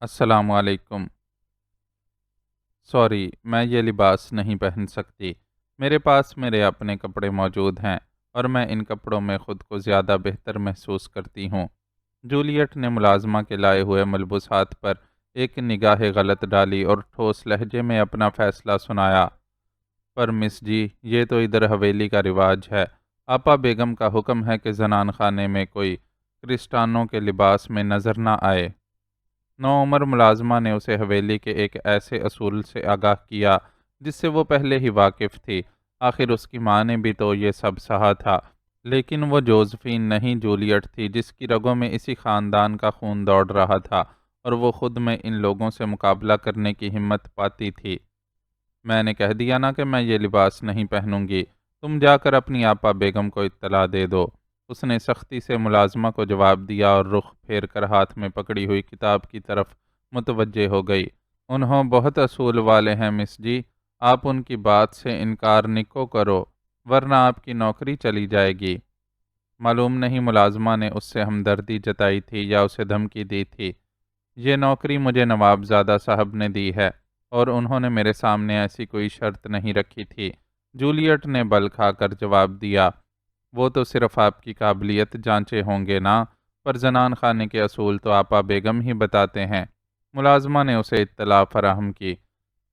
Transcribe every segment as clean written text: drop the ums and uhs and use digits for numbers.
السلام علیکم۔ سوری، میں یہ لباس نہیں پہن سکتی۔ میرے پاس میرے اپنے کپڑے موجود ہیں اور میں ان کپڑوں میں خود کو زیادہ بہتر محسوس کرتی ہوں۔ جولیٹ نے ملازمہ کے لائے ہوئے ملبوسات پر ایک نگاہ غلط ڈالی اور ٹھوس لہجے میں اپنا فیصلہ سنایا۔ پر مس جی، یہ تو ادھر حویلی کا رواج ہے۔ آپا بیگم کا حکم ہے کہ زنان خانے میں کوئی کرسٹانوں کے لباس میں نظر نہ آئے۔ نوعمر ملازمہ نے اسے حویلی کے ایک ایسے اصول سے آگاہ کیا جس سے وہ پہلے ہی واقف تھی۔ آخر اس کی ماں نے بھی تو یہ سب سہا تھا، لیکن وہ جوزفین نہیں جولیٹ تھی جس کی رگوں میں اسی خاندان کا خون دوڑ رہا تھا اور وہ خود میں ان لوگوں سے مقابلہ کرنے کی ہمت پاتی تھی۔ میں نے کہہ دیا نا کہ میں یہ لباس نہیں پہنوں گی، تم جا کر اپنی آپا بیگم کو اطلاع دے دو۔ اس نے سختی سے ملازمہ کو جواب دیا اور رخ پھیر کر ہاتھ میں پکڑی ہوئی کتاب کی طرف متوجہ ہو گئی۔ انہوں بہت اصول والے ہیں مس جی، آپ ان کی بات سے انکار نکو کرو ورنہ آپ کی نوکری چلی جائے گی۔ معلوم نہیں ملازمہ نے اس سے ہمدردی جتائی تھی یا اسے دھمکی دی تھی۔ یہ نوکری مجھے نواب زادہ صاحب نے دی ہے اور انہوں نے میرے سامنے ایسی کوئی شرط نہیں رکھی تھی، جولیٹ نے بل کھا کر جواب دیا۔ وہ تو صرف آپ کی قابلیت جانچے ہوں گے نا، پر زنان خانے کے اصول تو آپا بیگم ہی بتاتے ہیں۔ ملازمہ نے اسے اطلاع فراہم کی۔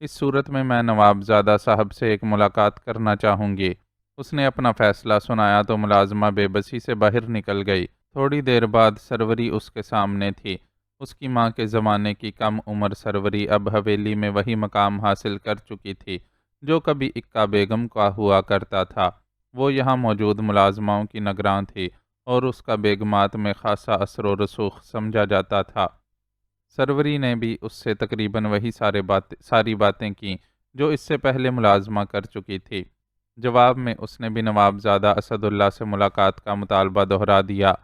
اس صورت میں نواب زادہ صاحب سے ایک ملاقات کرنا چاہوں گی۔ اس نے اپنا فیصلہ سنایا تو ملازمہ بے بسی سے باہر نکل گئی۔ تھوڑی دیر بعد سروری اس کے سامنے تھی۔ اس کی ماں کے زمانے کی کم عمر سروری اب حویلی میں وہی مقام حاصل کر چکی تھی جو کبھی اکا بیگم کا ہوا کرتا تھا۔ وہ یہاں موجود ملازماؤں کی نگراں تھی اور اس کا بیگمات میں خاصا اثر و رسوخ سمجھا جاتا تھا۔ سروری نے بھی اس سے تقریباً وہی ساری باتیں کیں جو اس سے پہلے ملازمہ کر چکی تھی۔ جواب میں اس نے بھی نواب زادہ اسد اللہ سے ملاقات کا مطالبہ دہرا دیا۔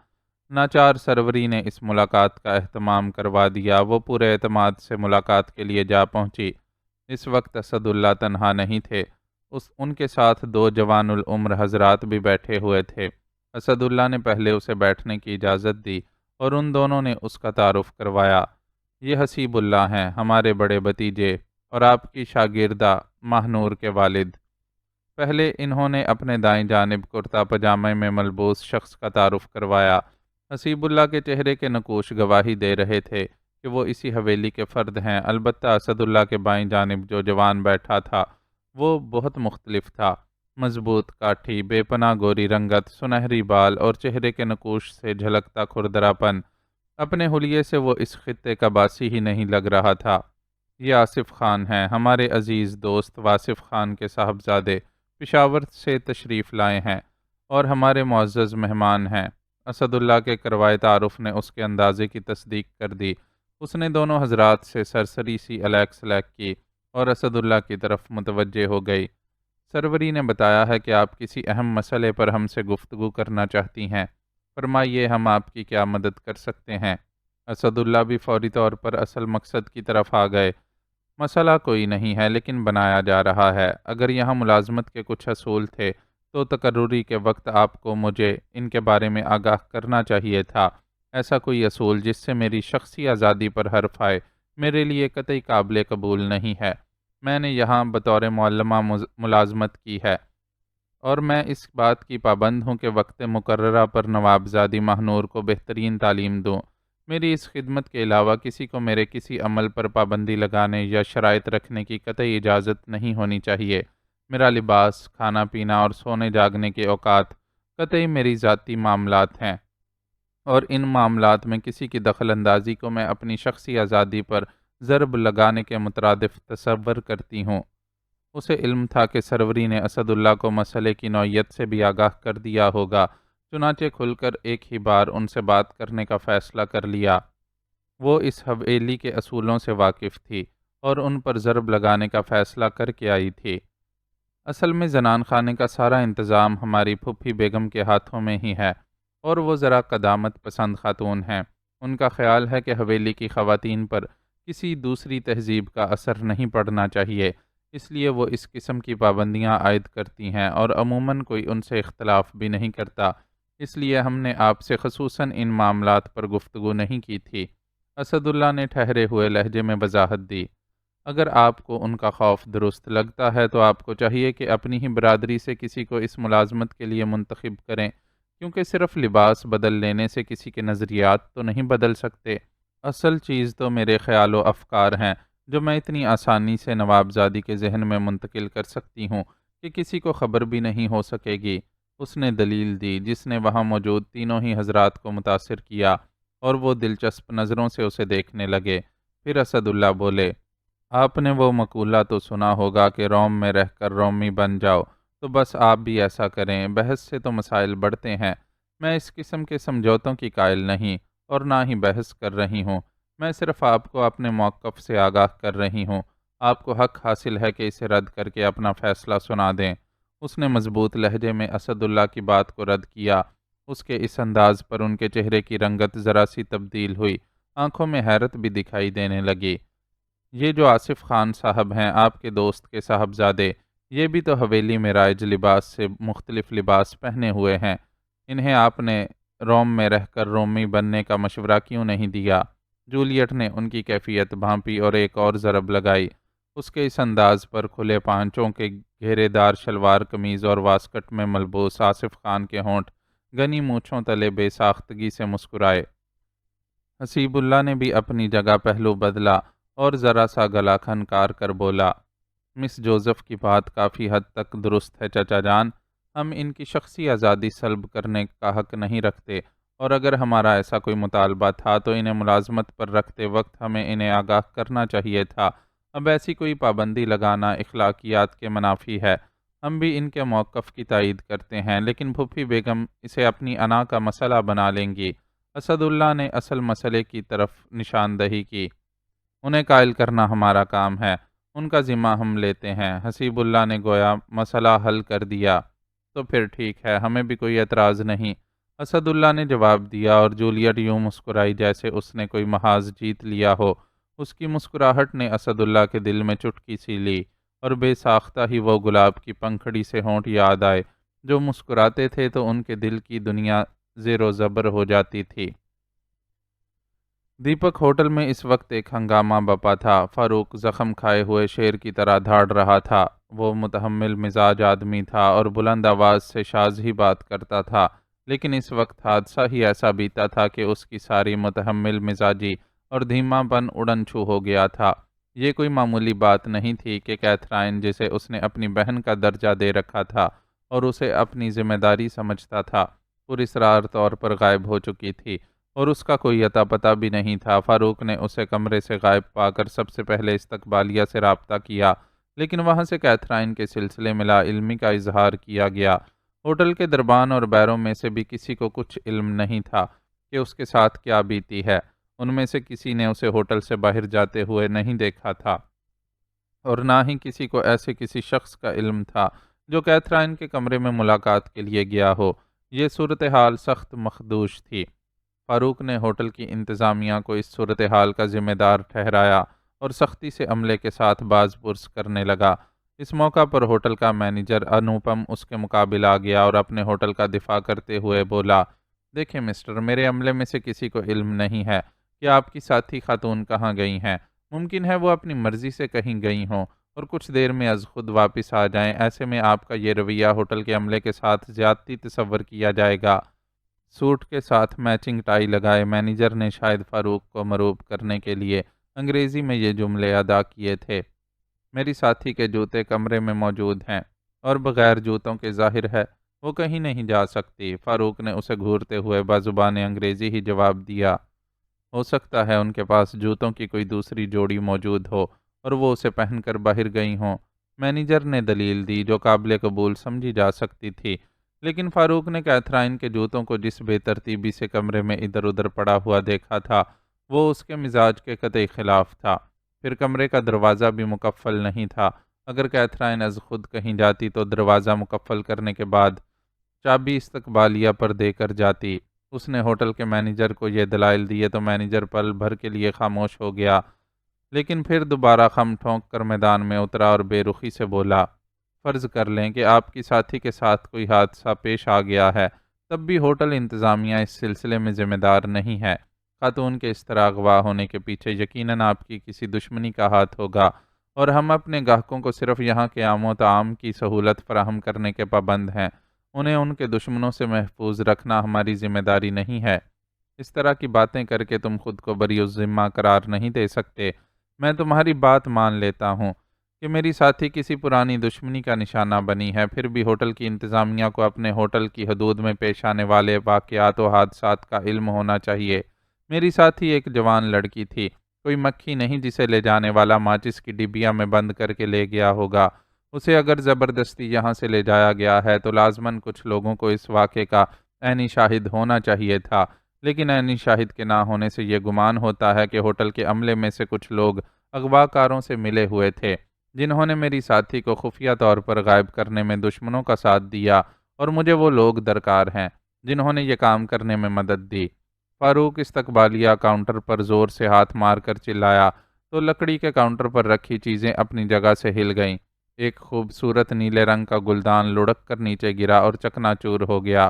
ناچار سروری نے اس ملاقات کا اہتمام کروا دیا۔ وہ پورے اعتماد سے ملاقات کے لیے جا پہنچی۔ اس وقت اسد اللہ تنہا نہیں تھے، ان کے ساتھ دو جوان العمر حضرات بھی بیٹھے ہوئے تھے۔ اسد اللہ نے پہلے اسے بیٹھنے کی اجازت دی اور ان دونوں نے اس کا تعارف کروایا۔ یہ حسیب اللہ ہیں، ہمارے بڑے بھتیجے اور آپ کی شاگردہ ماہنور کے والد۔ پہلے انہوں نے اپنے دائیں جانب کرتا پاجامے میں ملبوس شخص کا تعارف کروایا۔ حسیب اللہ کے چہرے کے نقوش گواہی دے رہے تھے کہ وہ اسی حویلی کے فرد ہیں، البتہ اسد اللہ کے بائیں جانب جو جوان بیٹھا تھا وہ بہت مختلف تھا۔ مضبوط کاٹھی، بے پناہ گوری رنگت، سنہری بال اور چہرے کے نقوش سے جھلکتا کھردراپن، اپنے حلیے سے وہ اس خطے کا باسی ہی نہیں لگ رہا تھا۔ یہ آصف خان ہیں، ہمارے عزیز دوست واصف خان کے صاحبزادے، پشاور سے تشریف لائے ہیں اور ہمارے معزز مہمان ہیں۔ اسد اللہ کے کروائے تعارف نے اس کے اندازے کی تصدیق کر دی۔ اس نے دونوں حضرات سے سرسری سی علیک سلیک کی اور اسد اللہ کی طرف متوجہ ہو گئی۔ سروری نے بتایا ہے کہ آپ کسی اہم مسئلے پر ہم سے گفتگو کرنا چاہتی ہیں، فرمائیے ہم آپ کی کیا مدد کر سکتے ہیں۔ اسد اللہ بھی فوری طور پر اصل مقصد کی طرف آ گئے۔ مسئلہ کوئی نہیں ہے لیکن بنایا جا رہا ہے۔ اگر یہاں ملازمت کے کچھ اصول تھے تو تقرری کے وقت آپ کو مجھے ان کے بارے میں آگاہ کرنا چاہیے تھا۔ ایسا کوئی اصول جس سے میری شخصی آزادی پر حرف آئے میرے لیے قطعی قابل قبول نہیں ہے۔ میں نے یہاں بطور معلمہ ملازمت کی ہے اور میں اس بات کی پابند ہوں کہ وقت مقررہ پر نوابزادی ماہنور کو بہترین تعلیم دوں۔ میری اس خدمت کے علاوہ کسی کو میرے کسی عمل پر پابندی لگانے یا شرائط رکھنے کی قطعی اجازت نہیں ہونی چاہیے۔ میرا لباس، کھانا پینا اور سونے جاگنے کے اوقات قطعی میری ذاتی معاملات ہیں اور ان معاملات میں کسی کی دخل اندازی کو میں اپنی شخصی آزادی پر ضرب لگانے کے مترادف تصور کرتی ہوں۔ اسے علم تھا کہ سروری نے اسد اللہ کو مسئلے کی نوعیت سے بھی آگاہ کر دیا ہوگا، چنانچہ کھل کر ایک ہی بار ان سے بات کرنے کا فیصلہ کر لیا۔ وہ اس حویلی کے اصولوں سے واقف تھی اور ان پر ضرب لگانے کا فیصلہ کر کے آئی تھی۔ اصل میں زنان خانے کا سارا انتظام ہماری پھوپھی بیگم کے ہاتھوں میں ہی ہے اور وہ ذرا قدامت پسند خاتون ہیں۔ ان کا خیال ہے کہ حویلی کی خواتین پر کسی دوسری تہذیب کا اثر نہیں پڑنا چاہیے، اس لیے وہ اس قسم کی پابندیاں عائد کرتی ہیں اور عموماً کوئی ان سے اختلاف بھی نہیں کرتا۔ اس لیے ہم نے آپ سے خصوصاً ان معاملات پر گفتگو نہیں کی تھی۔ اسد اللہ نے ٹھہرے ہوئے لہجے میں وضاحت دی۔ اگر آپ کو ان کا خوف درست لگتا ہے تو آپ کو چاہیے کہ اپنی ہی برادری سے کسی کو اس ملازمت کے لیے منتخب کریں، کیونکہ صرف لباس بدل لینے سے کسی کے نظریات تو نہیں بدل سکتے۔ اصل چیز تو میرے خیال و افکار ہیں، جو میں اتنی آسانی سے نوابزادی کے ذہن میں منتقل کر سکتی ہوں کہ کسی کو خبر بھی نہیں ہو سکے گی۔ اس نے دلیل دی، جس نے وہاں موجود تینوں ہی حضرات کو متاثر کیا، اور وہ دلچسپ نظروں سے اسے دیکھنے لگے۔ پھر اسد اللہ بولے، آپ نے وہ مقولہ تو سنا ہوگا کہ روم میں رہ کر رومی بن جاؤ، تو بس آپ بھی ایسا کریں۔ بحث سے تو مسائل بڑھتے ہیں۔ میں اس قسم کے سمجھوتوں کی قائل نہیں، اور نہ ہی بحث کر رہی ہوں۔ میں صرف آپ کو اپنے موقف سے آگاہ کر رہی ہوں۔ آپ کو حق حاصل ہے کہ اسے رد کر کے اپنا فیصلہ سنا دیں۔ اس نے مضبوط لہجے میں اسد اللہ کی بات کو رد کیا۔ اس کے اس انداز پر ان کے چہرے کی رنگت ذرا سی تبدیل ہوئی، آنکھوں میں حیرت بھی دکھائی دینے لگی۔ یہ جو آصف خان صاحب ہیں، آپ کے دوست کے صاحبزادے، یہ بھی تو حویلی میں رائج لباس سے مختلف لباس پہنے ہوئے ہیں۔ انہیں آپ نے روم میں رہ کر رومی بننے کا مشورہ کیوں نہیں دیا؟ جولیٹ نے ان کی کیفیت بھانپی اور ایک اور ضرب لگائی۔ اس کے اس انداز پر کھلے پانچوں کے گھیرے دار شلوار قمیض اور واسکٹ میں ملبوس آصف خان کے ہونٹ گنی مونچھوں تلے بے ساختگی سے مسکرائے۔ حسیب اللہ نے بھی اپنی جگہ پہلو بدلا اور ذرا سا گلا کھنکار کر بولا، مس جوزف کی بات کافی حد تک درست ہے چچا جان۔ ہم ان کی شخصی آزادی سلب کرنے کا حق نہیں رکھتے، اور اگر ہمارا ایسا کوئی مطالبہ تھا تو انہیں ملازمت پر رکھتے وقت ہمیں انہیں آگاہ کرنا چاہیے تھا۔ اب ایسی کوئی پابندی لگانا اخلاقیات کے منافی ہے۔ ہم بھی ان کے موقف کی تائید کرتے ہیں، لیکن پھوپھی بیگم اسے اپنی انا کا مسئلہ بنا لیں گی۔ اسد اللہ نے اصل مسئلے کی طرف نشاندہی کی۔ انہیں قائل کرنا ہمارا کام ہے، ان کا ذمہ ہم لیتے ہیں۔ حسیب اللہ نے گویا مسئلہ حل کر دیا۔ تو پھر ٹھیک ہے، ہمیں بھی کوئی اعتراض نہیں، اسد اللہ نے جواب دیا، اور جولیٹ یوں مسکرائی جیسے اس نے کوئی محاذ جیت لیا ہو۔ اس کی مسکراہٹ نے اسد اللہ کے دل میں چٹکی سی لی، اور بے ساختہ ہی وہ گلاب کی پنکھڑی سے ہونٹ یاد آئے۔ جو مسکراتے تھے تو ان کے دل کی دنیا زیر و زبر ہو جاتی تھی۔ دیپک ہوٹل میں اس وقت ایک ہنگامہ بپا تھا۔ فاروق زخم کھائے ہوئے شیر کی طرح دھاڑ رہا تھا۔ وہ متحمل مزاج آدمی تھا اور بلند آواز سے شاذ ہی بات کرتا تھا، لیکن اس وقت حادثہ ہی ایسا بیتا تھا کہ اس کی ساری متحمل مزاجی اور دھیما پن اڑن چھو ہو گیا تھا۔ یہ کوئی معمولی بات نہیں تھی کہ کیتھرائن، جسے اس نے اپنی بہن کا درجہ دے رکھا تھا اور اسے اپنی ذمہ داری سمجھتا تھا، پراسرار طور پر غائب ہو چکی تھی، اور اس کا کوئی اتا پتہ بھی نہیں تھا۔ فاروق نے اسے کمرے سے غائب پا کر سب سے پہلے استقبالیہ سے رابطہ کیا، لیکن وہاں سے کیتھرائن کے سلسلے میں لا علمی کا اظہار کیا گیا۔ ہوٹل کے دربان اور بیروں میں سے بھی کسی کو کچھ علم نہیں تھا کہ اس کے ساتھ کیا بیتی ہے۔ ان میں سے کسی نے اسے ہوٹل سے باہر جاتے ہوئے نہیں دیکھا تھا، اور نہ ہی کسی کو ایسے کسی شخص کا علم تھا جو کیتھرائن کے کمرے میں ملاقات کے لیے گیا ہو۔ یہ صورتحال سخت مخدوش تھی۔ فاروق نے ہوٹل کی انتظامیہ کو اس صورتحال کا ذمہ دار ٹھہرایا اور سختی سے عملے کے ساتھ باز پرس کرنے لگا۔ اس موقع پر ہوٹل کا مینیجر انوپم اس کے مقابل آ گیا اور اپنے ہوٹل کا دفاع کرتے ہوئے بولا، دیکھیں مسٹر، میرے عملے میں سے کسی کو علم نہیں ہے کہ آپ کی ساتھی خاتون کہاں گئی ہیں۔ ممکن ہے وہ اپنی مرضی سے کہیں گئی ہوں اور کچھ دیر میں از خود واپس آ جائیں۔ ایسے میں آپ کا یہ رویہ ہوٹل کے عملے کے ساتھ زیادتی تصور کیا جائے گا۔ سوٹ کے ساتھ میچنگ ٹائی لگائے مینیجر نے شاید فاروق کو مروب کرنے کے لیے انگریزی میں یہ جملے ادا کیے تھے، میری ساتھی کے جوتے کمرے میں موجود ہیں، اور بغیر جوتوں کے ظاہر ہے وہ کہیں نہیں جا سکتی۔ فاروق نے اسے گھورتے ہوئے بازبان انگریزی ہی جواب دیا، ہو سکتا ہے ان کے پاس جوتوں کی کوئی دوسری جوڑی موجود ہو اور وہ اسے پہن کر باہر گئی ہوں۔ مینیجر نے دلیل دی جو قابل قبول سمجھی جا سکتی تھی، لیکن فاروق نے کیتھرائن کے جوتوں کو جس بے ترتیبی سے کمرے میں ادھر ادھر پڑا ہوا دیکھا تھا وہ اس کے مزاج کے قطعی خلاف تھا۔ پھر کمرے کا دروازہ بھی مقفل نہیں تھا۔ اگر کیتھرائن از خود کہیں جاتی تو دروازہ مقفل کرنے کے بعد چابی استقبالیہ پر دے کر جاتی۔ اس نے ہوٹل کے مینیجر کو یہ دلائل دیے تو مینیجر پل بھر کے لیے خاموش ہو گیا، لیکن پھر دوبارہ خم ٹھونک کر میدان میں اترا اور بے رخی سے بولا، فرض کر لیں کہ آپ کی ساتھی کے ساتھ کوئی حادثہ پیش آ گیا ہے، تب بھی ہوٹل انتظامیہ اس سلسلے میں ذمہ دار نہیں ہے۔ خاتون کے اس طرح اغوا ہونے کے پیچھے یقیناً آپ کی کسی دشمنی کا ہاتھ ہوگا، اور ہم اپنے گاہکوں کو صرف یہاں کے آم و طعام کی سہولت فراہم کرنے کے پابند ہیں، انہیں ان کے دشمنوں سے محفوظ رکھنا ہماری ذمہ داری نہیں ہے۔ اس طرح کی باتیں کر کے تم خود کو بری الذمہ قرار نہیں دے سکتے۔ میں تمہاری بات مان لیتا ہوں کہ میری ساتھی کسی پرانی دشمنی کا نشانہ بنی ہے، پھر بھی ہوٹل کی انتظامیہ کو اپنے ہوٹل کی حدود میں پیش آنے والے واقعات و حادثات کا علم ہونا چاہیے۔ میری ساتھی ایک جوان لڑکی تھی، کوئی مکھی نہیں جسے لے جانے والا ماچس کی ڈبیا میں بند کر کے لے گیا ہوگا۔ اسے اگر زبردستی یہاں سے لے جایا گیا ہے تو لازماً کچھ لوگوں کو اس واقعے کا عینی شاہد ہونا چاہیے تھا، لیکن عینی شاہد کے نہ ہونے سے یہ گمان ہوتا ہے کہ ہوٹل کے عملے میں سے کچھ لوگ اغوا کاروں سے ملے ہوئے تھے، جنہوں نے میری ساتھی کو خفیہ طور پر غائب کرنے میں دشمنوں کا ساتھ دیا، اور مجھے وہ لوگ درکار ہیں جنہوں نے یہ کام کرنے میں مدد دی۔ فاروق استقبالیہ کاؤنٹر پر زور سے ہاتھ مار کر چلایا تو لکڑی کے کاؤنٹر پر رکھی چیزیں اپنی جگہ سے ہل گئیں۔ ایک خوبصورت نیلے رنگ کا گلدان لڑک کر نیچے گرا اور چکنا چور ہو گیا۔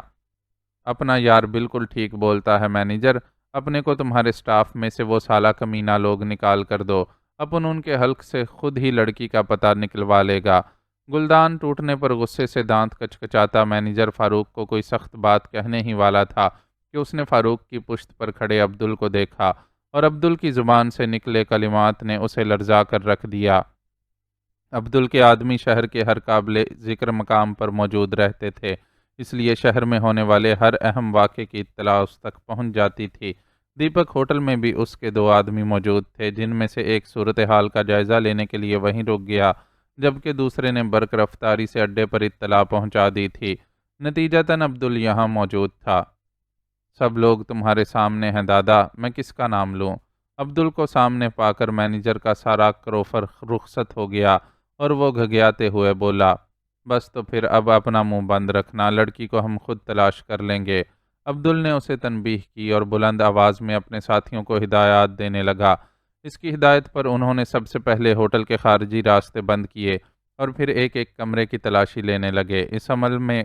اپنا یار بالکل ٹھیک بولتا ہے مینیجر، اپنے کو تمہارے سٹاف میں سے وہ سالہ کمینہ لوگ نکال کر دو، اپن ان کے حلق سے خود ہی لڑکی کا پتہ نکلوا لے گا۔ گلدان ٹوٹنے پر غصے سے دانت کچکچاتا مینیجر فاروق کو کوئی سخت بات کہنے ہی والا تھا کہ اس نے فاروق کی پشت پر کھڑے عبدل کو دیکھا، اور عبدل کی زبان سے نکلے کلمات نے اسے لرزا کر رکھ دیا۔ عبدل کے آدمی شہر کے ہر قابل ذکر مقام پر موجود رہتے تھے، اس لیے شہر میں ہونے والے ہر اہم واقعے کی اطلاع اس تک پہنچ جاتی تھی۔ دیپک ہوٹل میں بھی اس کے دو آدمی موجود تھے، جن میں سے ایک صورتحال کا جائزہ لینے کے لیے وہیں رک گیا، جبکہ دوسرے نے برق رفتاری سے اڈے پر اطلاع پہنچا دی تھی۔ نتیجتاً عبدل یہاں موجود تھا۔ سب لوگ تمہارے سامنے ہیں دادا، میں کس کا نام لوں؟ عبدل کو سامنے پا کر مینیجر کا سارا کروفر رخصت ہو گیا اور وہ گھگیاتے ہوئے بولا، بس تو پھر اب اپنا منہ بند رکھنا، لڑکی کو ہم خود تلاش کر لیں گے۔ عبدل نے اسے تنبیہ کی اور بلند آواز میں اپنے ساتھیوں کو ہدایات دینے لگا۔ اس کی ہدایت پر انہوں نے سب سے پہلے ہوٹل کے خارجی راستے بند کیے اور پھر ایک ایک کمرے کی تلاشی لینے لگے۔ اس عمل میں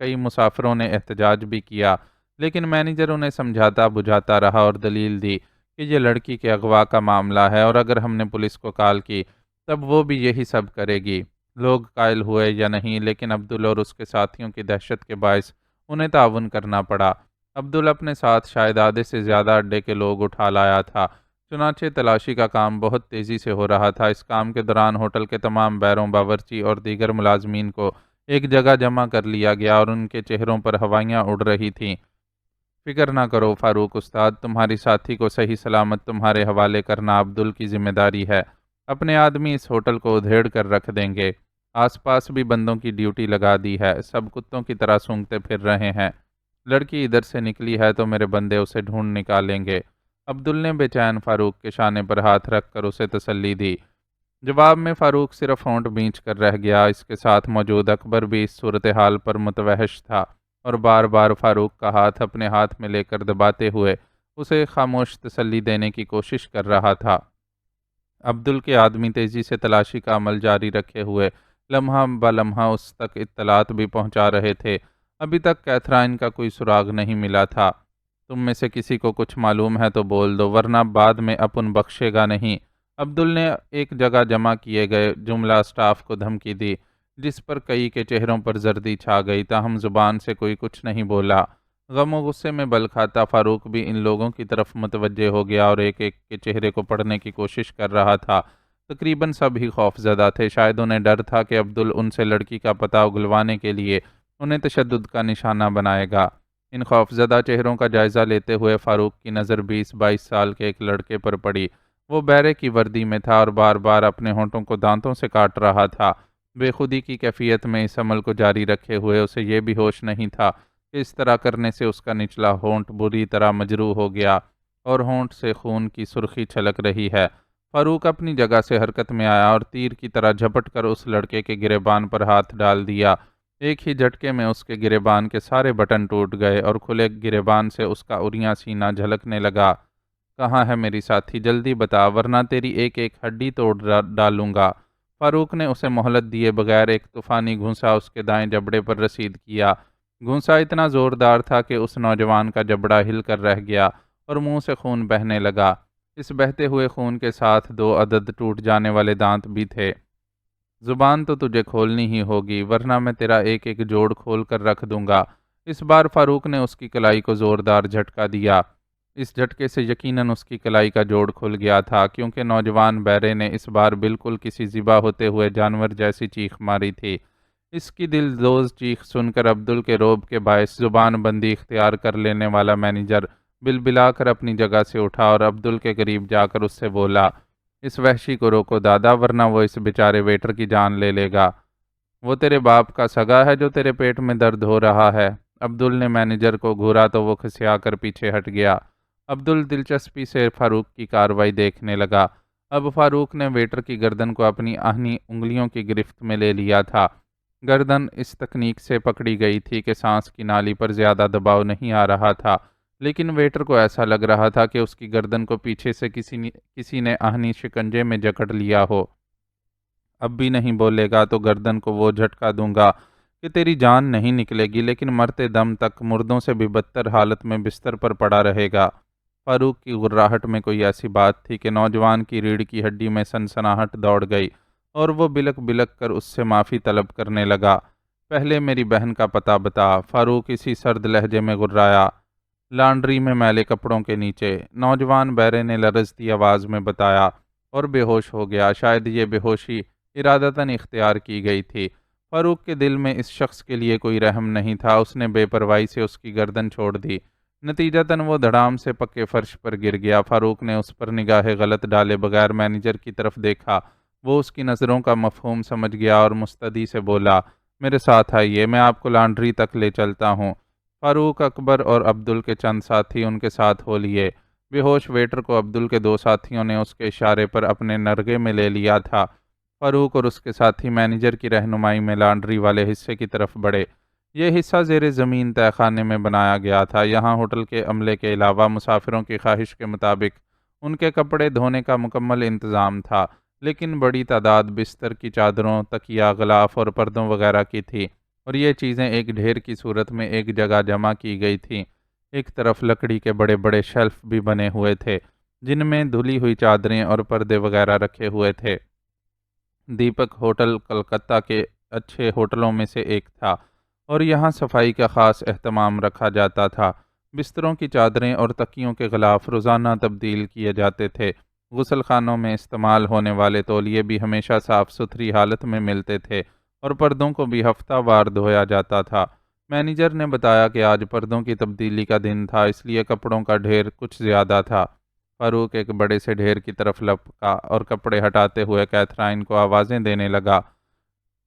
کئی مسافروں نے احتجاج بھی کیا، لیکن مینیجر انہیں سمجھاتا بجھاتا رہا اور دلیل دی کہ یہ لڑکی کے اغوا کا معاملہ ہے، اور اگر ہم نے پولیس کو کال کی تب وہ بھی یہی سب کرے گی۔ لوگ قائل ہوئے یا نہیں، لیکن عبدل اور اس کے ساتھیوں کی دہشت کے باعث انہیں تعاون کرنا پڑا۔ عبدل اپنے ساتھ شاید آدھے سے زیادہ اڈے کے لوگ اٹھا لایا تھا، چنانچہ تلاشی کا کام بہت تیزی سے ہو رہا تھا۔ اس کام کے دوران ہوٹل کے تمام بیروں، باورچی اور دیگر ملازمین کو ایک جگہ جمع کر لیا گیا اور ان کے چہروں پر ہوائیاں اڑ رہی تھیں۔ فکر نہ کرو فاروق استاد، تمہاری ساتھی کو صحیح سلامت تمہارے حوالے کرنا عبدل کی ذمہ داری ہے۔ اپنے آدمی اس ہوٹل کو ادھیڑ کر رکھ دیں گے۔ آس پاس بھی بندوں کی ڈیوٹی لگا دی ہے، سب کتوں کی طرح سونگتے پھر رہے ہیں۔ لڑکی ادھر سے نکلی ہے تو میرے بندے اسے ڈھونڈ نکالیں گے۔ عبدل نے بے چین فاروق کے شانے پر ہاتھ رکھ کر اسے تسلی دی۔ جواب میں فاروق صرف ہونٹ بھینچ کر رہ گیا۔ اس کے ساتھ موجود اکبر بھی اس صورتحال پر متوحش تھا اور بار بار فاروق کا ہاتھ اپنے ہاتھ میں لے کر دباتے ہوئے اسے خاموش تسلی دینے کی کوشش کر رہا تھا۔ عبدل کے آدمی تیزی سے تلاشی کا عمل جاری رکھے ہوئے لمحہ بہ لمحہ اس تک اطلاعات بھی پہنچا رہے تھے۔ ابھی تک کیتھرائن کا کوئی سراغ نہیں ملا تھا۔ تم میں سے کسی کو کچھ معلوم ہے تو بول دو، ورنہ بعد میں اپن بخشے گا نہیں۔ عبدل نے ایک جگہ جمع کیے گئے جملہ سٹاف کو دھمکی دی، جس پر کئی کے چہروں پر زردی چھا گئی، تاہم زبان سے کوئی کچھ نہیں بولا۔ غم و غصے میں بل کھاتا فاروق بھی ان لوگوں کی طرف متوجہ ہو گیا اور ایک ایک کے چہرے کو پڑھنے کی کوشش کر رہا تھا۔ تقریباً سب ہی خوف زدہ تھے، شاید انہیں ڈر تھا کہ عبدل ان سے لڑکی کا پتہ اگلوانے کے لیے انہیں تشدد کا نشانہ بنائے گا۔ ان خوفزدہ چہروں کا جائزہ لیتے ہوئے فاروق کی نظر 20-22 سال کے ایک لڑکے پر پڑی۔ وہ بیرے کی وردی میں تھا اور بار بار اپنے ہونٹوں کو دانتوں سے کاٹ رہا تھا۔ بے خودی کی کیفیت میں اس عمل کو جاری رکھے ہوئے اسے یہ بھی ہوش نہیں تھا کہ اس طرح کرنے سے اس کا نچلا ہونٹ بری طرح مجروح ہو گیا اور ہونٹ سے خون کی سرخی چھلک رہی ہے۔ فاروق اپنی جگہ سے حرکت میں آیا اور تیر کی طرح جھپٹ کر اس لڑکے کے گریبان پر ہاتھ ڈال دیا۔ ایک ہی جھٹکے میں اس کے گریبان کے سارے بٹن ٹوٹ گئے اور کھلے گریبان سے اس کا اریاں سینہ جھلکنے لگا۔ کہاں ہے میری ساتھی؟ جلدی بتا، ورنہ تیری ایک ایک ہڈی توڑ ڈالوں گا۔ فاروق نے اسے مہلت دیے بغیر ایک طوفانی گھونسا اس کے دائیں جبڑے پر رسید کیا۔ گھونسا اتنا زوردار تھا کہ اس نوجوان کا جبڑا ہل کر رہ گیا اور منہ سے خون بہنے لگا۔ اس بہتے ہوئے خون کے ساتھ 2 عدد ٹوٹ جانے والے دانت بھی تھے۔ زبان تو تجھے کھولنی ہی ہوگی ورنہ میں تیرا ایک ایک جوڑ کھول کر رکھ دوں گا۔ اس بار فاروق نے اس کی کلائی کو زوردار جھٹکا دیا۔ اس جھٹکے سے یقیناً اس کی کلائی کا جوڑ کھل گیا تھا، کیونکہ نوجوان بیرے نے اس بار بالکل کسی ذبح ہوتے ہوئے جانور جیسی چیخ ماری تھی۔ اس کی دلدوز چیخ سن کر عبدل کے رعب کے باعث زبان بندی اختیار کر لینے والا مینیجر بلبلا کر اپنی جگہ سے اٹھا اور عبدل کے قریب جا کر اس سے بولا، اس وحشی کو روکو دادا، ورنہ وہ اس بیچارے ویٹر کی جان لے لے گا۔ وہ تیرے باپ کا سگا ہے جو تیرے پیٹ میں درد ہو رہا ہے۔ عبدل نے مینیجر کو گھورا تو وہ کھسیا کر پیچھے ہٹ گیا۔ عبدل دلچسپی سے فاروق کی کارروائی دیکھنے لگا۔ اب فاروق نے ویٹر کی گردن کو اپنی آہنی انگلیوں کی گرفت میں لے لیا تھا۔ گردن اس تکنیک سے پکڑی گئی تھی کہ سانس کی نالی پر زیادہ دباؤ نہیں آ رہا تھا، لیکن ویٹر کو ایسا لگ رہا تھا کہ اس کی گردن کو پیچھے سے کسی نے آہنی شکنجے میں جکڑ لیا ہو۔ اب بھی نہیں بولے گا تو گردن کو وہ جھٹکا دوں گا کہ تیری جان نہیں نکلے گی، لیکن مرتے دم تک مردوں سے بھی بدتر حالت میں بستر پر پڑا رہے گا۔ فاروق کی غراہٹ میں کوئی ایسی بات تھی کہ نوجوان کی ریڑھ کی ہڈی میں سنسناہٹ دوڑ گئی اور وہ بلک بلک کر اس سے معافی طلب کرنے لگا۔ پہلے میری بہن کا پتہ بتا، فاروق اسی سرد لہجے میں غرایا۔ لانڈری میں میلے کپڑوں کے نیچے، نوجوان بیرے نے لرزتی آواز میں بتایا، اور بے ہوش ہو گیا۔ شاید یہ بے ہوشی ارادتاً اختیار کی گئی تھی۔ فاروق کے دل میں اس شخص کے لیے کوئی رحم نہیں تھا۔ اس نے بے پرواہی سے اس کی گردن چھوڑ دی۔ نتیجتاً وہ دھڑام سے پکے فرش پر گر گیا۔ فاروق نے اس پر نگاہ غلط ڈالے بغیر مینیجر کی طرف دیکھا۔ وہ اس کی نظروں کا مفہوم سمجھ گیا اور مستدی سے بولا، میرے ساتھ آئیے، میں آپ کو لانڈری تک لے چلتا ہوں۔ فاروق، اکبر اور عبدل کے چند ساتھی ان کے ساتھ ہو لیے۔ بے ہوش ویٹر کو عبدل کے 2 ساتھیوں نے اس کے اشارے پر اپنے نرغے میں لے لیا تھا۔ فاروق اور اس کے ساتھی مینیجر کی رہنمائی میں لانڈری والے حصے کی طرف بڑھے۔ یہ حصہ زیر زمین تہہ خانے میں بنایا گیا تھا۔ یہاں ہوٹل کے عملے کے علاوہ مسافروں کی خواہش کے مطابق ان کے کپڑے دھونے کا مکمل انتظام تھا، لیکن بڑی تعداد بستر کی چادروں، تکیا، غلاف اور پردوں وغیرہ کی تھی، اور یہ چیزیں ایک ڈھیر کی صورت میں ایک جگہ جمع کی گئی تھیں۔ ایک طرف لکڑی کے بڑے بڑے شیلف بھی بنے ہوئے تھے، جن میں دھلی ہوئی چادریں اور پردے وغیرہ رکھے ہوئے تھے۔ دیپک ہوٹل کلکتہ کے اچھے ہوٹلوں میں سے ایک تھا، اور یہاں صفائی کا خاص اہتمام رکھا جاتا تھا۔ بستروں کی چادریں اور تکیوں کے غلاف روزانہ تبدیل کیے جاتے تھے۔ غسل خانوں میں استعمال ہونے والے تولیے بھی ہمیشہ صاف ستھری حالت میں ملتے تھے، اور پردوں کو بھی ہفتہ وار دھویا جاتا تھا۔ مینیجر نے بتایا کہ آج پردوں کی تبدیلی کا دن تھا، اس لیے کپڑوں کا ڈھیر کچھ زیادہ تھا۔ فاروق ایک بڑے سے ڈھیر کی طرف لپکا اور کپڑے ہٹاتے ہوئے کیتھرائن کو آوازیں دینے لگا۔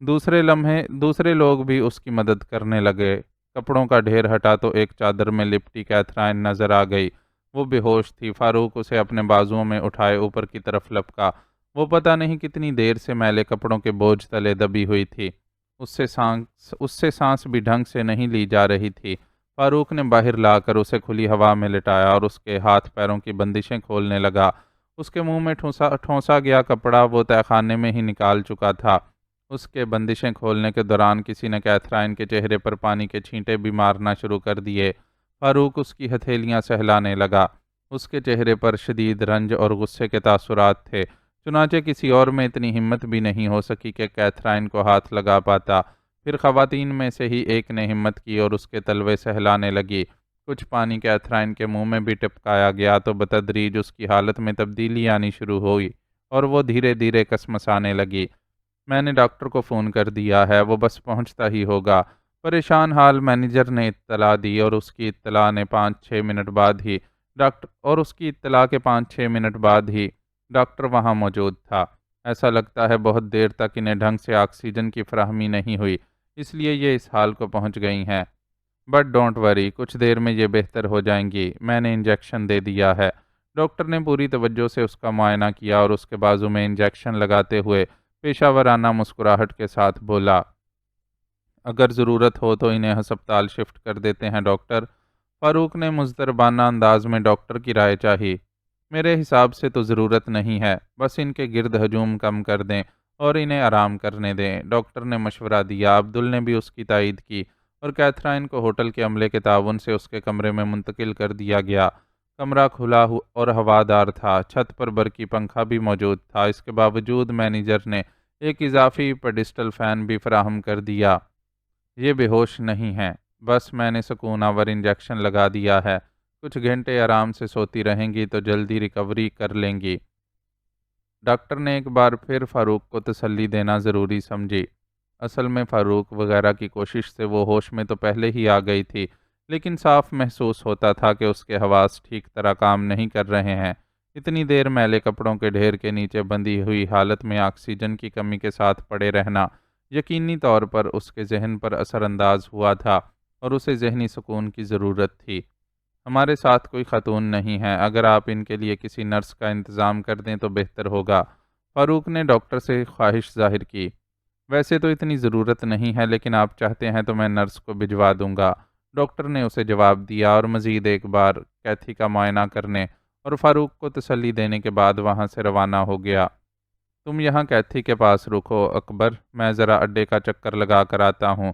دوسرے لمحے دوسرے لوگ بھی اس کی مدد کرنے لگے۔ کپڑوں کا ڈھیر ہٹا تو ایک چادر میں لپٹی کیتھرائن نظر آ گئی۔ وہ بے ہوش تھی۔ فاروق اسے اپنے بازوؤں میں اٹھائے اوپر کی طرف لپکا۔ وہ پتہ نہیں کتنی دیر سے میلے کپڑوں کے بوجھ تلے دبی ہوئی تھی۔ اس سے سانس بھی ڈھنگ سے نہیں لی جا رہی تھی۔ فاروق نے باہر لا کر اسے کھلی ہوا میں لٹایا اور اس کے ہاتھ پیروں کی بندشیں کھولنے لگا۔ اس کے منہ میں ٹھونسا گیا کپڑا وہ تہہ خانے میں ہی نکال چکا تھا۔ اس کے بندشیں کھولنے کے دوران کسی نے کیتھرائن کے چہرے پر پانی کے چھینٹے بھی مارنا شروع کر دیے۔ فاروق اس کی ہتھیلیاں سہلانے لگا۔ اس کے چہرے پر شدید رنج اور غصے کے تاثرات تھے، چنانچہ کسی اور میں اتنی ہمت بھی نہیں ہو سکی کہ کیتھرائن کو ہاتھ لگا پاتا۔ پھر خواتین میں سے ہی ایک نے ہمت کی اور اس کے تلوے سہلانے لگی۔ کچھ پانی کیتھرائن کے منہ میں بھی ٹپکایا گیا تو بتدریج اس کی حالت میں تبدیلی آنی شروع ہوئی اور وہ دھیرے دھیرے کسمسانے لگی۔ میں نے ڈاکٹر کو فون کر دیا ہے، وہ بس پہنچتا ہی ہوگا، پریشان حال مینیجر نے اطلاع دی، اور اس کی اطلاع کے 5-6 منٹ بعد ہی ڈاکٹر وہاں موجود تھا۔ ایسا لگتا ہے بہت دیر تک انہیں ڈھنگ سے آکسیجن کی فراہمی نہیں ہوئی، اس لیے یہ اس حال کو پہنچ گئی ہیں۔ بٹ ڈونٹ وری، کچھ دیر میں یہ بہتر ہو جائیں گی۔ میں نے انجیکشن دے دیا ہے۔ ڈاکٹر نے پوری توجہ سے اس کا معائنہ کیا اور اس کے بازو میں انجیکشن لگاتے ہوئے پیشہ ورانہ مسکراہٹ کے ساتھ بولا، اگر ضرورت ہو تو انہیں ہسپتال شفٹ کر دیتے ہیں ڈاکٹر۔ فاروق نے مضطربانہ انداز میں ڈاکٹر کی رائے چاہی۔ میرے حساب سے تو ضرورت نہیں ہے، بس ان کے گرد ہجوم کم کر دیں اور انہیں آرام کرنے دیں، ڈاکٹر نے مشورہ دیا۔ عبدل نے بھی اس کی تائید کی اور کیتھرائن کو ہوٹل کے عملے کے تعاون سے اس کے کمرے میں منتقل کر دیا گیا۔ کمرہ کھلا اور ہوادار تھا، چھت پر برقی پنکھا بھی موجود تھا۔ اس کے باوجود مینیجر نے ایک اضافی پیڈسٹل فین بھی فراہم کر دیا۔ یہ بے ہوش نہیں ہے، بس میں نے سکون آور انجیکشن لگا دیا ہے، کچھ گھنٹے آرام سے سوتی رہیں گی تو جلدی ریکوری کر لیں گی۔ ڈاکٹر نے ایک بار پھر فاروق کو تسلی دینا ضروری سمجھی۔ اصل میں فاروق وغیرہ کی کوشش سے وہ ہوش میں تو پہلے ہی آ گئی تھی، لیکن صاف محسوس ہوتا تھا کہ اس کے حواس ٹھیک طرح کام نہیں کر رہے ہیں۔ اتنی دیر میلے کپڑوں کے ڈھیر کے نیچے بندھی ہوئی حالت میں آکسیجن کی کمی کے ساتھ پڑے رہنا یقینی طور پر اس کے ذہن پر اثر انداز ہوا تھا اور اسے ذہنی سکون کی ضرورت تھی۔ ہمارے ساتھ کوئی خاتون نہیں ہے، اگر آپ ان کے لیے کسی نرس کا انتظام کر دیں تو بہتر ہوگا، فاروق نے ڈاکٹر سے خواہش ظاہر کی۔ ویسے تو اتنی ضرورت نہیں ہے، لیکن آپ چاہتے ہیں تو میں نرس کو بھجوا دوں گا، ڈاکٹر نے اسے جواب دیا، اور مزید ایک بار کیتھی کا معائنہ کرنے اور فاروق کو تسلی دینے کے بعد وہاں سے روانہ ہو گیا۔ تم یہاں کیتھی کے پاس رکو اکبر، میں ذرا اڈے کا چکر لگا کر آتا ہوں۔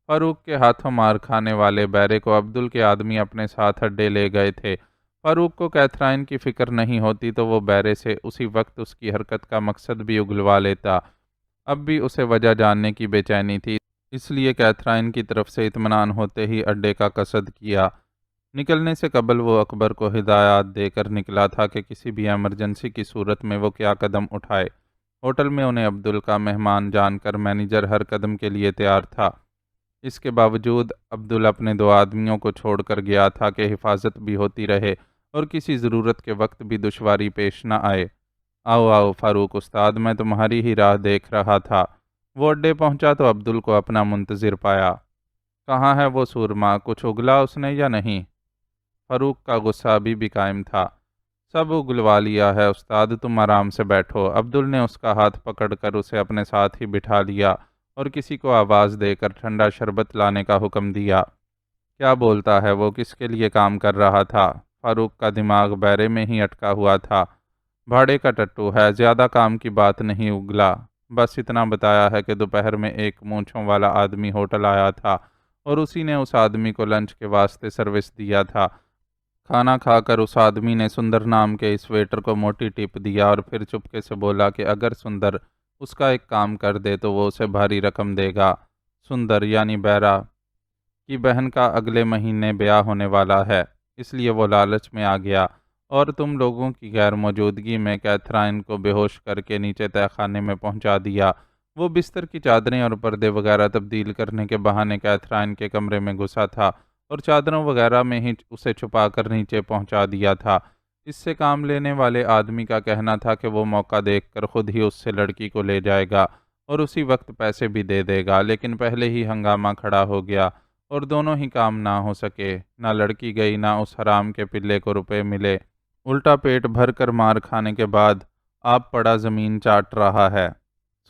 فاروق کے ہاتھوں مار کھانے والے بیرے کو عبدل کے آدمی اپنے ساتھ اڈے لے گئے تھے۔ فاروق کو کیتھرائن کی فکر نہیں ہوتی تو وہ بیرے سے اسی وقت اس کی حرکت کا مقصد بھی اگلوا لیتا۔ اب بھی اسے وجہ جاننے کی بے چینی تھی، اس لیے کیتھرائن کی طرف سے اطمینان ہوتے ہی اڈے کا قصد کیا۔ نکلنے سے قبل وہ اکبر کو ہدایات دے کر نکلا تھا کہ کسی بھی ایمرجنسی کی صورت میں وہ کیا قدم اٹھائے۔ ہوٹل میں انہیں عبدل کا مہمان جان کر مینیجر ہر قدم کے لیے تیار تھا۔ اس کے باوجود عبدل اپنے 2 آدمیوں کو چھوڑ کر گیا تھا کہ حفاظت بھی ہوتی رہے اور کسی ضرورت کے وقت بھی دشواری پیش نہ آئے۔ آؤ آؤ فاروق استاد، میں تمہاری ہی راہ دیکھ رہا تھا۔ وہ اڈے پہنچا تو عبدل کو اپنا منتظر پایا۔ کہاں ہے وہ سورما، کچھ اگلا اس نے یا نہیں؟ فاروق کا غصہ ابھی بھی قائم تھا۔ سب اگلوا لیا ہے استاد، تم آرام سے بیٹھو۔ عبدل نے اس کا ہاتھ پکڑ کر اسے اپنے ساتھ ہی بٹھا لیا اور کسی کو آواز دے کر ٹھنڈا شربت لانے کا حکم دیا۔ کیا بولتا ہے وہ، کس کے لیے کام کر رہا تھا؟ فاروق کا دماغ بیرے میں ہی اٹکا ہوا تھا۔ بھاڑے کا ٹٹو ہے، زیادہ کام کی بات نہیں اگلا، بس اتنا بتایا ہے کہ دوپہر میں ایک مونچھوں والا آدمی ہوٹل آیا تھا اور اسی نے اس آدمی کو لنچ کے واسطے سروس دیا تھا۔ کھانا کھا کر اس آدمی نے سندر نام کے اس ویٹر کو موٹی ٹپ دیا اور پھر چپکے سے بولا کہ اگر سندر اس کا ایک کام کر دے تو وہ اسے بھاری رقم دے گا۔ سندر یعنی بیرا کی بہن کا اگلے مہینے بیاہ ہونے والا ہے، اس لیے وہ لالچ میں آ گیا اور تم لوگوں کی غیر موجودگی میں کیتھرائن کو بے ہوش کر کے نیچے تہہ خانے میں پہنچا دیا۔ وہ بستر کی چادریں اور پردے وغیرہ تبدیل کرنے کے بہانے کیتھرائن کے کمرے میں گھسا تھا اور چادروں وغیرہ میں ہی اسے چھپا کر نیچے پہنچا دیا تھا۔ اس سے کام لینے والے آدمی کا کہنا تھا کہ وہ موقع دیکھ کر خود ہی اس سے لڑکی کو لے جائے گا اور اسی وقت پیسے بھی دے دے گا، لیکن پہلے ہی ہنگامہ کھڑا ہو گیا اور دونوں ہی کام نہ ہو سکے، نہ لڑکی گئی نہ اس حرام کے پلے کو روپے ملے۔ الٹا پیٹ بھر کر مار کھانے کے بعد آپ پڑا زمین چاٹ رہا ہے۔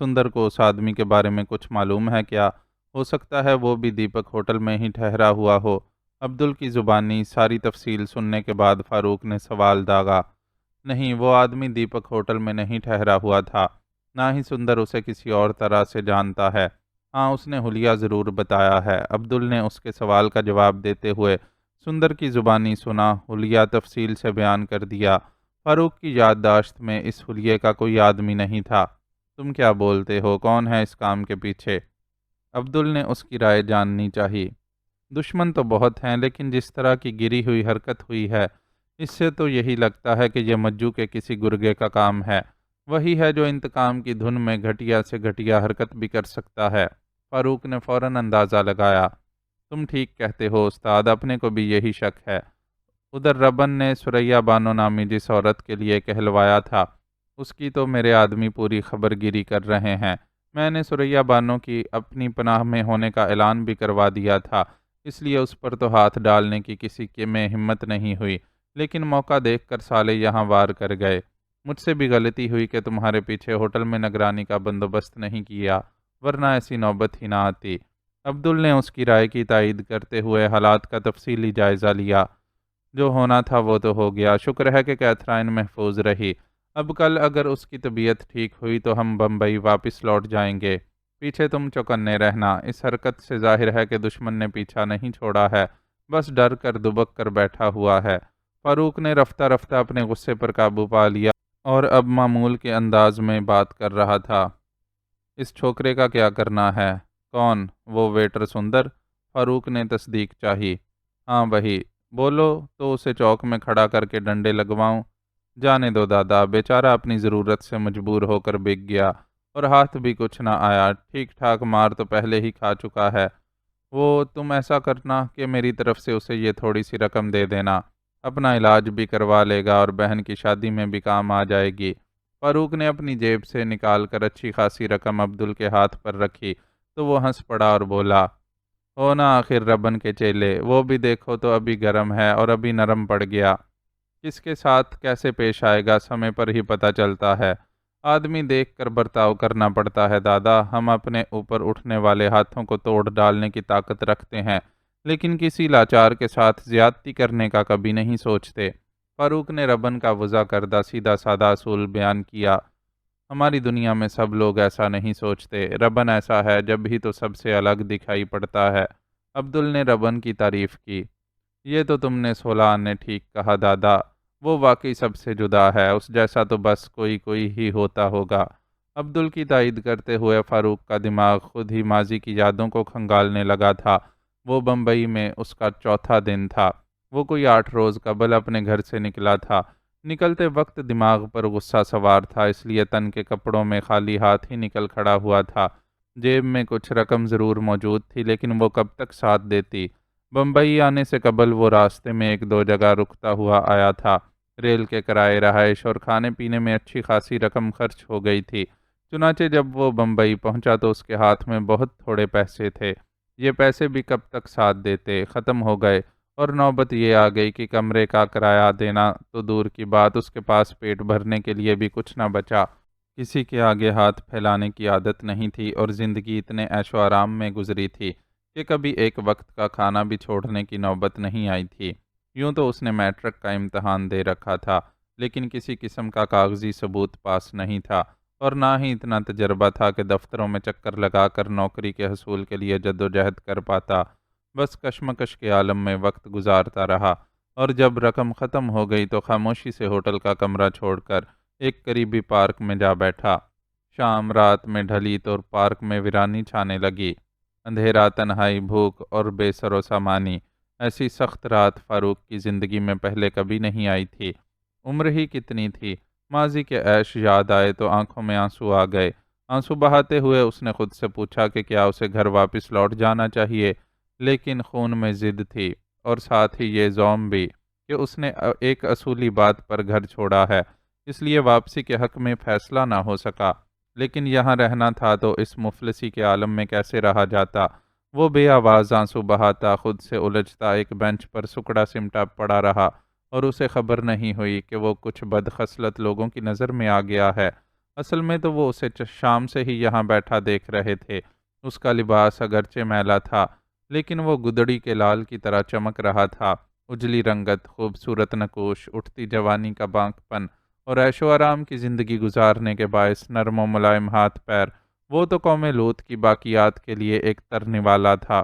سندر کو اس آدمی کے بارے میں کچھ معلوم ہے کیا؟ ہو سکتا ہے وہ بھی دیپک ہوٹل میں ہی ٹھہرا ہوا ہو۔ عبدل کی زبانی ساری تفصیل سننے کے بعد فاروق نے سوال داغا۔ نہیں، وہ آدمی دیپک ہوٹل میں نہیں ٹھہرا ہوا تھا، نہ ہی سندر اسے کسی اور طرح سے جانتا ہے۔ ہاں، اس نے حلیہ ضرور بتایا ہے۔ عبدل نے اس کے سوال کا جواب دیتے ہوئے سندر کی زبانی سنا، حلیہ تفصیل سے بیان کر دیا۔ فاروق کی یادداشت میں اس حلیے کا کوئی آدمی نہیں تھا۔ تم کیا بولتے ہو، کون ہے اس کام کے پیچھے؟ عبدل نے اس کی رائے جاننی چاہی۔ دشمن تو بہت ہیں، لیکن جس طرح کی گری ہوئی حرکت ہوئی ہے، اس سے تو یہی لگتا ہے کہ یہ مجو کے کسی گرگے کا کام ہے۔ وہی ہے جو انتقام کی دھن میں گھٹیا سے گھٹیا حرکت بھی کر سکتا ہے۔ فاروق نے فوراً اندازہ لگایا۔ تم ٹھیک کہتے ہو استاد، اپنے کو بھی یہی شک ہے۔ ادھر ربن نے سریا بانو نامی جس عورت کے لیے کہلوایا تھا، اس کی تو میرے آدمی پوری خبر گیری کر رہے ہیں۔ میں نے سریا بانو کی اپنی پناہ میں ہونے کا اعلان بھی کروا دیا تھا، اس لیے اس پر تو ہاتھ ڈالنے کی کسی کے میں ہمت نہیں ہوئی، لیکن موقع دیکھ کر سالے یہاں وار کر گئے۔ مجھ سے بھی غلطی ہوئی کہ تمہارے پیچھے ہوٹل میں نگرانی کا بندوبست نہیں کیا، ورنہ ایسی نوبت ہی نہ آتی۔ عبدل نے اس کی رائے کی تائید کرتے ہوئے حالات کا تفصیلی جائزہ لیا۔ جو ہونا تھا وہ تو ہو گیا، شکر ہے کہ کیتھرائن محفوظ رہی۔ اب کل اگر اس کی طبیعت ٹھیک ہوئی تو ہم بمبئی واپس لوٹ جائیں گے۔ پیچھے تم چوکنے رہنا، اس حرکت سے ظاہر ہے کہ دشمن نے پیچھا نہیں چھوڑا ہے، بس ڈر کر دبک کر بیٹھا ہوا ہے۔ فاروق نے رفتہ رفتہ اپنے غصے پر قابو پا لیا اور اب معمول کے انداز میں بات کر رہا تھا۔ اس چھوکرے کا کیا کرنا ہے؟ کون؟ وہ ویٹر سندر؟ فاروق نے تصدیق چاہی۔ ہاں وہی۔ بولو تو اسے چوک میں کھڑا کر کے ڈنڈے لگواؤں؟ جانے دو دادا، بیچارہ اپنی ضرورت سے مجبور ہو کر بک گیا اور ہاتھ بھی کچھ نہ آیا، ٹھیک ٹھاک مار تو پہلے ہی کھا چکا ہے۔ وہ تم ایسا کرنا کہ میری طرف سے اسے یہ تھوڑی سی رقم دے دینا، اپنا علاج بھی کروا لے گا اور بہن کی شادی میں بھی کام آ جائے گی۔ فاروق نے اپنی جیب سے نکال کر اچھی خاصی رقم عبدل کے ہاتھ پر رکھی تو وہ ہنس پڑا اور بولا، ہو نا آخر ربن کے چیلے، وہ بھی دیکھو تو ابھی گرم ہے اور ابھی نرم پڑ گیا۔ کس کے ساتھ کیسے پیش آئے گا سمے پر ہی پتہ چلتا ہے۔ آدمی دیکھ کر برتاؤ کرنا پڑتا ہے دادا، ہم اپنے اوپر اٹھنے والے ہاتھوں کو توڑ ڈالنے کی طاقت رکھتے ہیں، لیکن کسی لاچار کے ساتھ زیادتی کرنے کا کبھی نہیں سوچتے۔ فاروق نے ربن کا وضع کردہ سیدھا سادہ اصول بیان کیا، ہماری دنیا میں سب لوگ ایسا نہیں سوچتے، ربن ایسا ہے جب ہی تو سب سے الگ دکھائی پڑتا ہے۔ عبدل نے ربن کی تعریف کی۔ یہ تو تم نے 16 نے ٹھیک کہا دادا، وہ واقعی سب سے جدا ہے، اس جیسا تو بس کوئی کوئی ہی ہوتا ہوگا۔ عبدل کی تائید کرتے ہوئے فاروق کا دماغ خود ہی ماضی کی یادوں کو کھنگالنے لگا تھا۔ وہ بمبئی میں اس کا چوتھا دن تھا۔ وہ کوئی 8 روز قبل اپنے گھر سے نکلا تھا۔ نکلتے وقت دماغ پر غصہ سوار تھا، اس لیے تن کے کپڑوں میں خالی ہاتھ ہی نکل کھڑا ہوا تھا۔ جیب میں کچھ رقم ضرور موجود تھی، لیکن وہ کب تک ساتھ دیتی؟ بمبئی آنے سے قبل وہ راستے میں 1-2 جگہ رکتا ہوا آیا تھا۔ ریل کے کرائے، رہائش اور کھانے پینے میں اچھی خاصی رقم خرچ ہو گئی تھی۔ چنانچہ جب وہ بمبئی پہنچا تو اس کے ہاتھ میں بہت تھوڑے پیسے تھے۔ یہ پیسے بھی کب تک ساتھ دیتے؟ ختم ہو گئے، اور نوبت یہ آ گئی کہ کمرے کا کرایہ دینا تو دور کی بات، اس کے پاس پیٹ بھرنے کے لیے بھی کچھ نہ بچا۔ کسی کے آگے ہاتھ پھیلانے کی عادت نہیں تھی اور زندگی اتنے عیش و آرام میں گزری تھی کہ کبھی ایک وقت کا کھانا بھی چھوڑنے کی نوبت نہیں آئی تھی۔ یوں تو اس نے میٹرک کا امتحان دے رکھا تھا، لیکن کسی قسم کا کاغذی ثبوت پاس نہیں تھا، اور نہ ہی اتنا تجربہ تھا کہ دفتروں میں چکر لگا کر نوکری کے حصول کے لیے جدوجہد کر پاتا۔ بس کشمکش کے عالم میں وقت گزارتا رہا، اور جب رقم ختم ہو گئی تو خاموشی سے ہوٹل کا کمرہ چھوڑ کر ایک قریبی پارک میں جا بیٹھا۔ شام رات میں ڈھلی تو پارک میں ویرانی چھانے لگی۔ اندھیرا، تنہائی، بھوک اور بے سر و سامانی، ایسی سخت رات فاروق کی زندگی میں پہلے کبھی نہیں آئی تھی۔ عمر ہی کتنی تھی، ماضی کے عیش یاد آئے تو آنکھوں میں آنسو آ گئے۔ آنسو بہاتے ہوئے اس نے خود سے پوچھا کہ کیا اسے گھر واپس لوٹ جانا چاہیے، لیکن خون میں ضد تھی، اور ساتھ ہی یہ زوم بھی کہ اس نے ایک اصولی بات پر گھر چھوڑا ہے، اس لیے واپسی کے حق میں فیصلہ نہ ہو سکا۔ لیکن یہاں رہنا تھا تو اس مفلسی کے عالم میں کیسے رہا جاتا؟ وہ بے آواز آنسو بہاتا، خود سے الجھتا ایک بینچ پر سکڑا سمٹا پڑا رہا، اور اسے خبر نہیں ہوئی کہ وہ کچھ بدخصلت لوگوں کی نظر میں آ گیا ہے۔ اصل میں تو وہ اسے شام سے ہی یہاں بیٹھا دیکھ رہے تھے۔ اس کا لباس اگرچہ میلا تھا، لیکن وہ گدڑی کے لال کی طرح چمک رہا تھا۔ اجلی رنگت، خوبصورت نقوش، اٹھتی جوانی کا بانک پن اور عیش و آرام کی زندگی گزارنے کے باعث نرم و ملائم ہاتھ پیر، وہ تو قوم لوط کی باقیات کے لیے ایک ترنیوالا تھا۔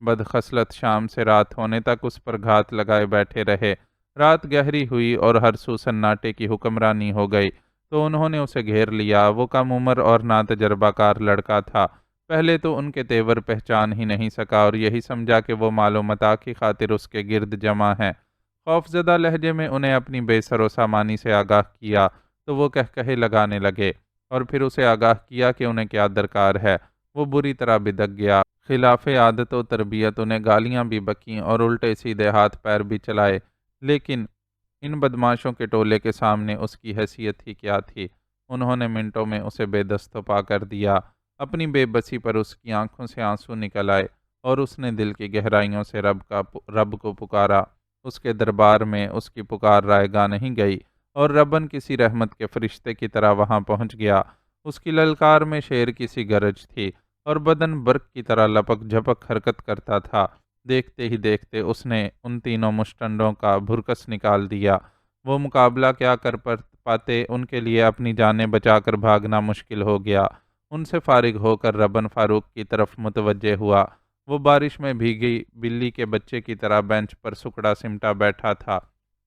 بدخصلت شام سے رات ہونے تک اس پر گھات لگائے بیٹھے رہے۔ رات گہری ہوئی اور ہر سو سناٹے کی حکمرانی ہو گئی تو انہوں نے اسے گھیر لیا۔ وہ کم عمر اور ناتجربہ کار لڑکا تھا۔ پہلے تو ان کے تیور پہچان ہی نہیں سکا اور یہی سمجھا کہ وہ مال و متاع کی خاطر اس کے گرد جمع ہیں۔ خوفزدہ لہجے میں انہیں اپنی بے سر و سامانی سے آگاہ کیا تو وہ کہے لگانے لگے، اور پھر اسے آگاہ کیا کہ انہیں کیا درکار ہے۔ وہ بری طرح بدک گیا۔ خلاف عادت و تربیت انہیں گالیاں بھی بکیں اور الٹے سیدھے ہاتھ پیر بھی چلائے، لیکن ان بدماشوں کے ٹولے کے سامنے اس کی حیثیت ہی کیا تھی؟ انہوں نے منٹوں میں اسے بے دست و پا کر دیا۔ اپنی بے بسی پر اس کی آنکھوں سے آنسو نکل آئے اور اس نے دل کی گہرائیوں سے رب کو پکارا۔ اس کے دربار میں اس کی پکار رائے گاہ نہیں گئی، اور ربن کسی رحمت کے فرشتے کی طرح وہاں پہنچ گیا۔ اس کی للکار میں شیر کی سی گرج تھی، اور بدن برق کی طرح لپک جھپک حرکت کرتا تھا۔ دیکھتے ہی دیکھتے اس نے ان تینوں مشٹنڈوں کا بھرکس نکال دیا۔ وہ مقابلہ کیا کر پاتے، ان کے لیے اپنی جانیں بچا کر بھاگنا مشکل ہو گیا۔ ان سے فارغ ہو کر ربن فاروق کی طرف متوجہ ہوا۔ وہ بارش میں بھیگی بلی کے بچے کی طرح بینچ پر سکڑا سمٹا بیٹھا تھا۔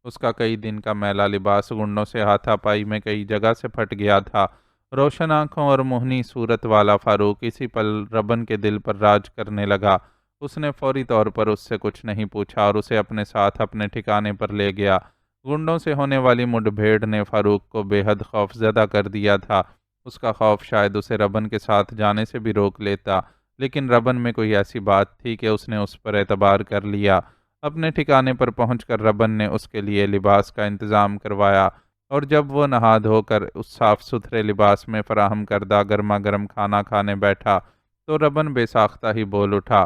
اس کا کئی دن کا میلا لباس گنڈوں سے ہاتھا پائی میں کئی جگہ سے پھٹ گیا تھا۔ روشن آنکھوں اور مہنی صورت والا فاروق اسی پل ربن کے دل پر راج کرنے لگا۔ اس نے فوری طور پر اس سے کچھ نہیں پوچھا اور اسے اپنے ساتھ اپنے ٹھکانے پر لے گیا۔ گنڈوں سے ہونے والی مڈ بھیڑ نے فاروق کو بے حد خوف زدہ کر دیا تھا۔ اس کا خوف شاید اسے ربن کے ساتھ جانے سے بھی روک لیتا، لیکن ربن میں کوئی ایسی بات تھی کہ اس نے اس پر اعتبار کر لیا۔ اپنے ٹھکانے پر پہنچ کر ربن نے اس کے لیے لباس کا انتظام کروایا، اور جب وہ نہا دھو کر اس صاف ستھرے لباس میں فراہم کردہ گرما گرم کھانا کھانے بیٹھا تو ربن بے ساختہ ہی بول اٹھا،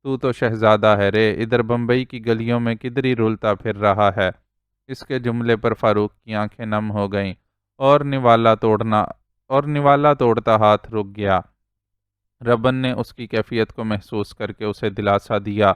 تو تو شہزادہ ہے رے، ادھر بمبئی کی گلیوں میں کدھری رولتا پھر رہا ہے۔ اس کے جملے پر فاروق کی آنکھیں نم ہو گئیں اور نوالا توڑتا ہاتھ رک گیا۔ ربن نے اس کی کیفیت کو محسوس کر کے اسے دلاسا دیا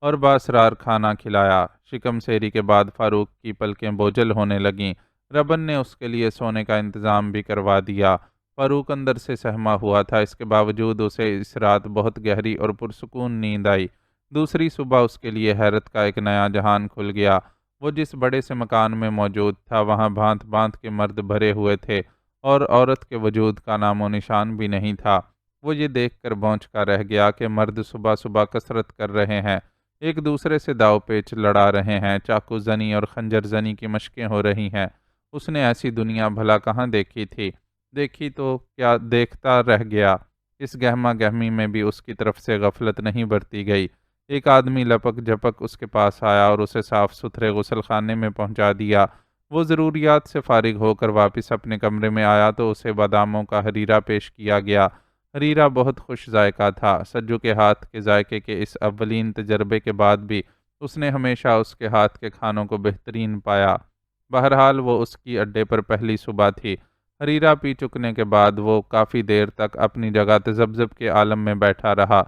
اور بااسرار کھانا کھلایا۔ شکم سیری کے بعد فاروق کی پلکیں بوجھل ہونے لگیں۔ ربن نے اس کے لیے سونے کا انتظام بھی کروا دیا۔ فاروق اندر سے سہما ہوا تھا، اس کے باوجود اسے اس رات بہت گہری اور پرسکون نیند آئی۔ دوسری صبح اس کے لیے حیرت کا ایک نیا جہان کھل گیا۔ وہ جس بڑے سے مکان میں موجود تھا وہاں بھانت بھانت کے مرد بھرے ہوئے تھے اور عورت کے وجود کا نام و نشان بھی نہیں تھا۔ وہ یہ دیکھ کر بونچکا رہ گیا کہ مرد صبح صبح کثرت کر رہے ہیں، ایک دوسرے سے داؤ پیچ لڑا رہے ہیں، چاقو زنی اور خنجر زنی کی مشقیں ہو رہی ہیں۔ اس نے ایسی دنیا بھلا کہاں دیکھی تھی؟ دیکھی تو کیا، دیکھتا رہ گیا۔ اس گہما گہمی میں بھی اس کی طرف سے غفلت نہیں برتی گئی۔ ایک آدمی لپک جھپک اس کے پاس آیا اور اسے صاف ستھرے غسل خانے میں پہنچا دیا۔ وہ ضروریات سے فارغ ہو کر واپس اپنے کمرے میں آیا تو اسے باداموں کا حریرہ پیش کیا گیا۔ حریرہ بہت خوش ذائقہ تھا۔ سجو کے ہاتھ کے ذائقے کے اس اولین تجربے کے بعد بھی اس نے ہمیشہ اس کے ہاتھ کے کھانوں کو بہترین پایا۔ بہرحال وہ اس کی اڈے پر پہلی صبح تھی۔ حریرہ پی چکنے کے بعد وہ کافی دیر تک اپنی جگہ تذبذب کے عالم میں بیٹھا رہا۔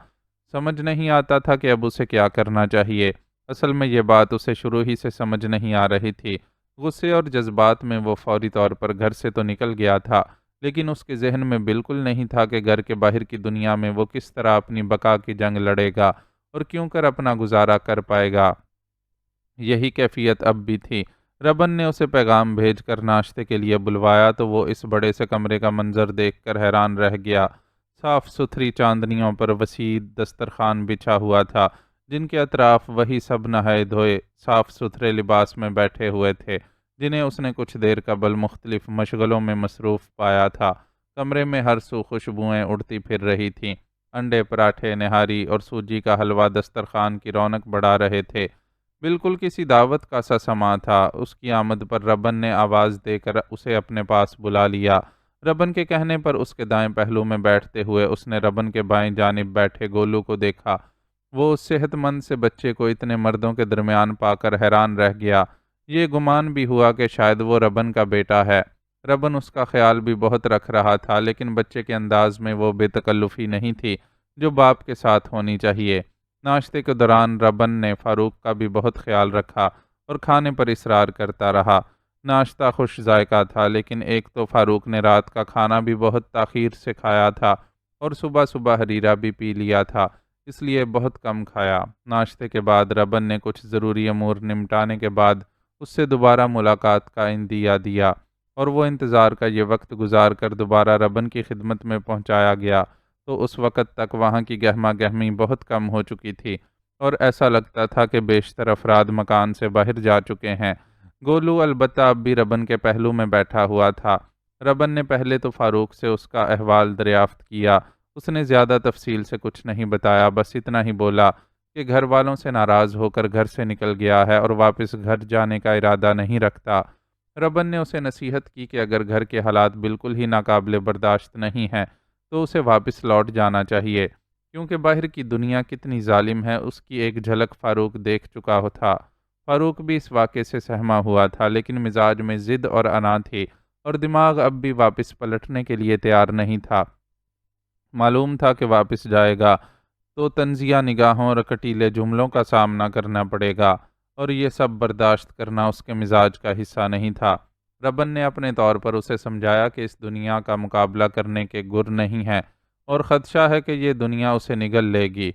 سمجھ نہیں آتا تھا کہ اب اسے کیا کرنا چاہیے۔ اصل میں یہ بات اسے شروع ہی سے سمجھ نہیں آ رہی تھی۔ غصے اور جذبات میں وہ فوری طور پر گھر سے تو نکل گیا تھا، لیکن اس کے ذہن میں بالکل نہیں تھا کہ گھر کے باہر کی دنیا میں وہ کس طرح اپنی بقا کی جنگ لڑے گا اور کیوں کر اپنا گزارا کر پائے گا۔ یہی کیفیت اب بھی تھی۔ ربن نے اسے پیغام بھیج کر ناشتے کے لیے بلوایا تو وہ اس بڑے سے کمرے کا منظر دیکھ کر حیران رہ گیا۔ صاف ستھری چاندنیوں پر وسیع دسترخوان بچھا ہوا تھا، جن کے اطراف وہی سب نہائے دھوئے صاف ستھرے لباس میں بیٹھے ہوئے تھے جنہیں اس نے کچھ دیر قبل مختلف مشغلوں میں مصروف پایا تھا۔ کمرے میں ہر سو خوشبوئیں اڑتی پھر رہی تھیں۔ انڈے، پراٹھے، نہاری اور سوجی کا حلوہ دسترخوان کی رونق بڑھا رہے تھے۔ بالکل کسی دعوت کا سا سما تھا۔ اس کی آمد پر ربن نے آواز دے کر اسے اپنے پاس بلا لیا۔ ربن کے کہنے پر اس کے دائیں پہلو میں بیٹھتے ہوئے اس نے ربن کے بائیں جانب بیٹھے گولو کو دیکھا۔ وہ اس صحت مند سے بچے کو اتنے مردوں کے درمیان پا کر حیران رہ گیا۔ یہ گمان بھی ہوا کہ شاید وہ ربن کا بیٹا ہے۔ ربن اس کا خیال بھی بہت رکھ رہا تھا، لیکن بچے کے انداز میں وہ بے تکلفی نہیں تھی جو باپ کے ساتھ ہونی چاہیے۔ ناشتے کے دوران ربن نے فاروق کا بھی بہت خیال رکھا اور کھانے پر اصرار کرتا رہا۔ ناشتہ خوش ذائقہ تھا، لیکن ایک تو فاروق نے رات کا کھانا بھی بہت تاخیر سے کھایا تھا اور صبح صبح حریرہ بھی پی لیا تھا، اس لیے بہت کم کھایا۔ ناشتے کے بعد ربن نے کچھ ضروری امور نمٹانے کے بعد اس سے دوبارہ ملاقات کا عندیہ دیا اور وہ انتظار کا یہ وقت گزار کر دوبارہ ربن کی خدمت میں پہنچایا گیا تو اس وقت تک وہاں کی گہما گہمی بہت کم ہو چکی تھی اور ایسا لگتا تھا کہ بیشتر افراد مکان سے باہر جا چکے ہیں۔ گولو البتہ اب بھی ربن کے پہلو میں بیٹھا ہوا تھا۔ ربن نے پہلے تو فاروق سے اس کا احوال دریافت کیا۔ اس نے زیادہ تفصیل سے کچھ نہیں بتایا، بس اتنا ہی بولا کہ گھر والوں سے ناراض ہو کر گھر سے نکل گیا ہے اور واپس گھر جانے کا ارادہ نہیں رکھتا۔ ربن نے اسے نصیحت کی کہ اگر گھر کے حالات بالکل ہی ناقابل برداشت نہیں ہیں تو اسے واپس لوٹ جانا چاہیے، کیونکہ باہر کی دنیا کتنی ظالم ہے اس کی ایک جھلک فاروق دیکھ چکا تھا۔ فاروق بھی اس واقعے سے سہما ہوا تھا، لیکن مزاج میں ضد اور انا تھی اور دماغ اب بھی واپس پلٹنے کے لیے تیار نہیں تھا۔ معلوم تھا کہ واپس جائے گا تو طنزیہ نگاہوں اور کٹیلے جملوں کا سامنا کرنا پڑے گا، اور یہ سب برداشت کرنا اس کے مزاج کا حصہ نہیں تھا۔ ربن نے اپنے طور پر اسے سمجھایا کہ اس دنیا کا مقابلہ کرنے کے گر نہیں ہے اور خدشہ ہے کہ یہ دنیا اسے نگل لے گی۔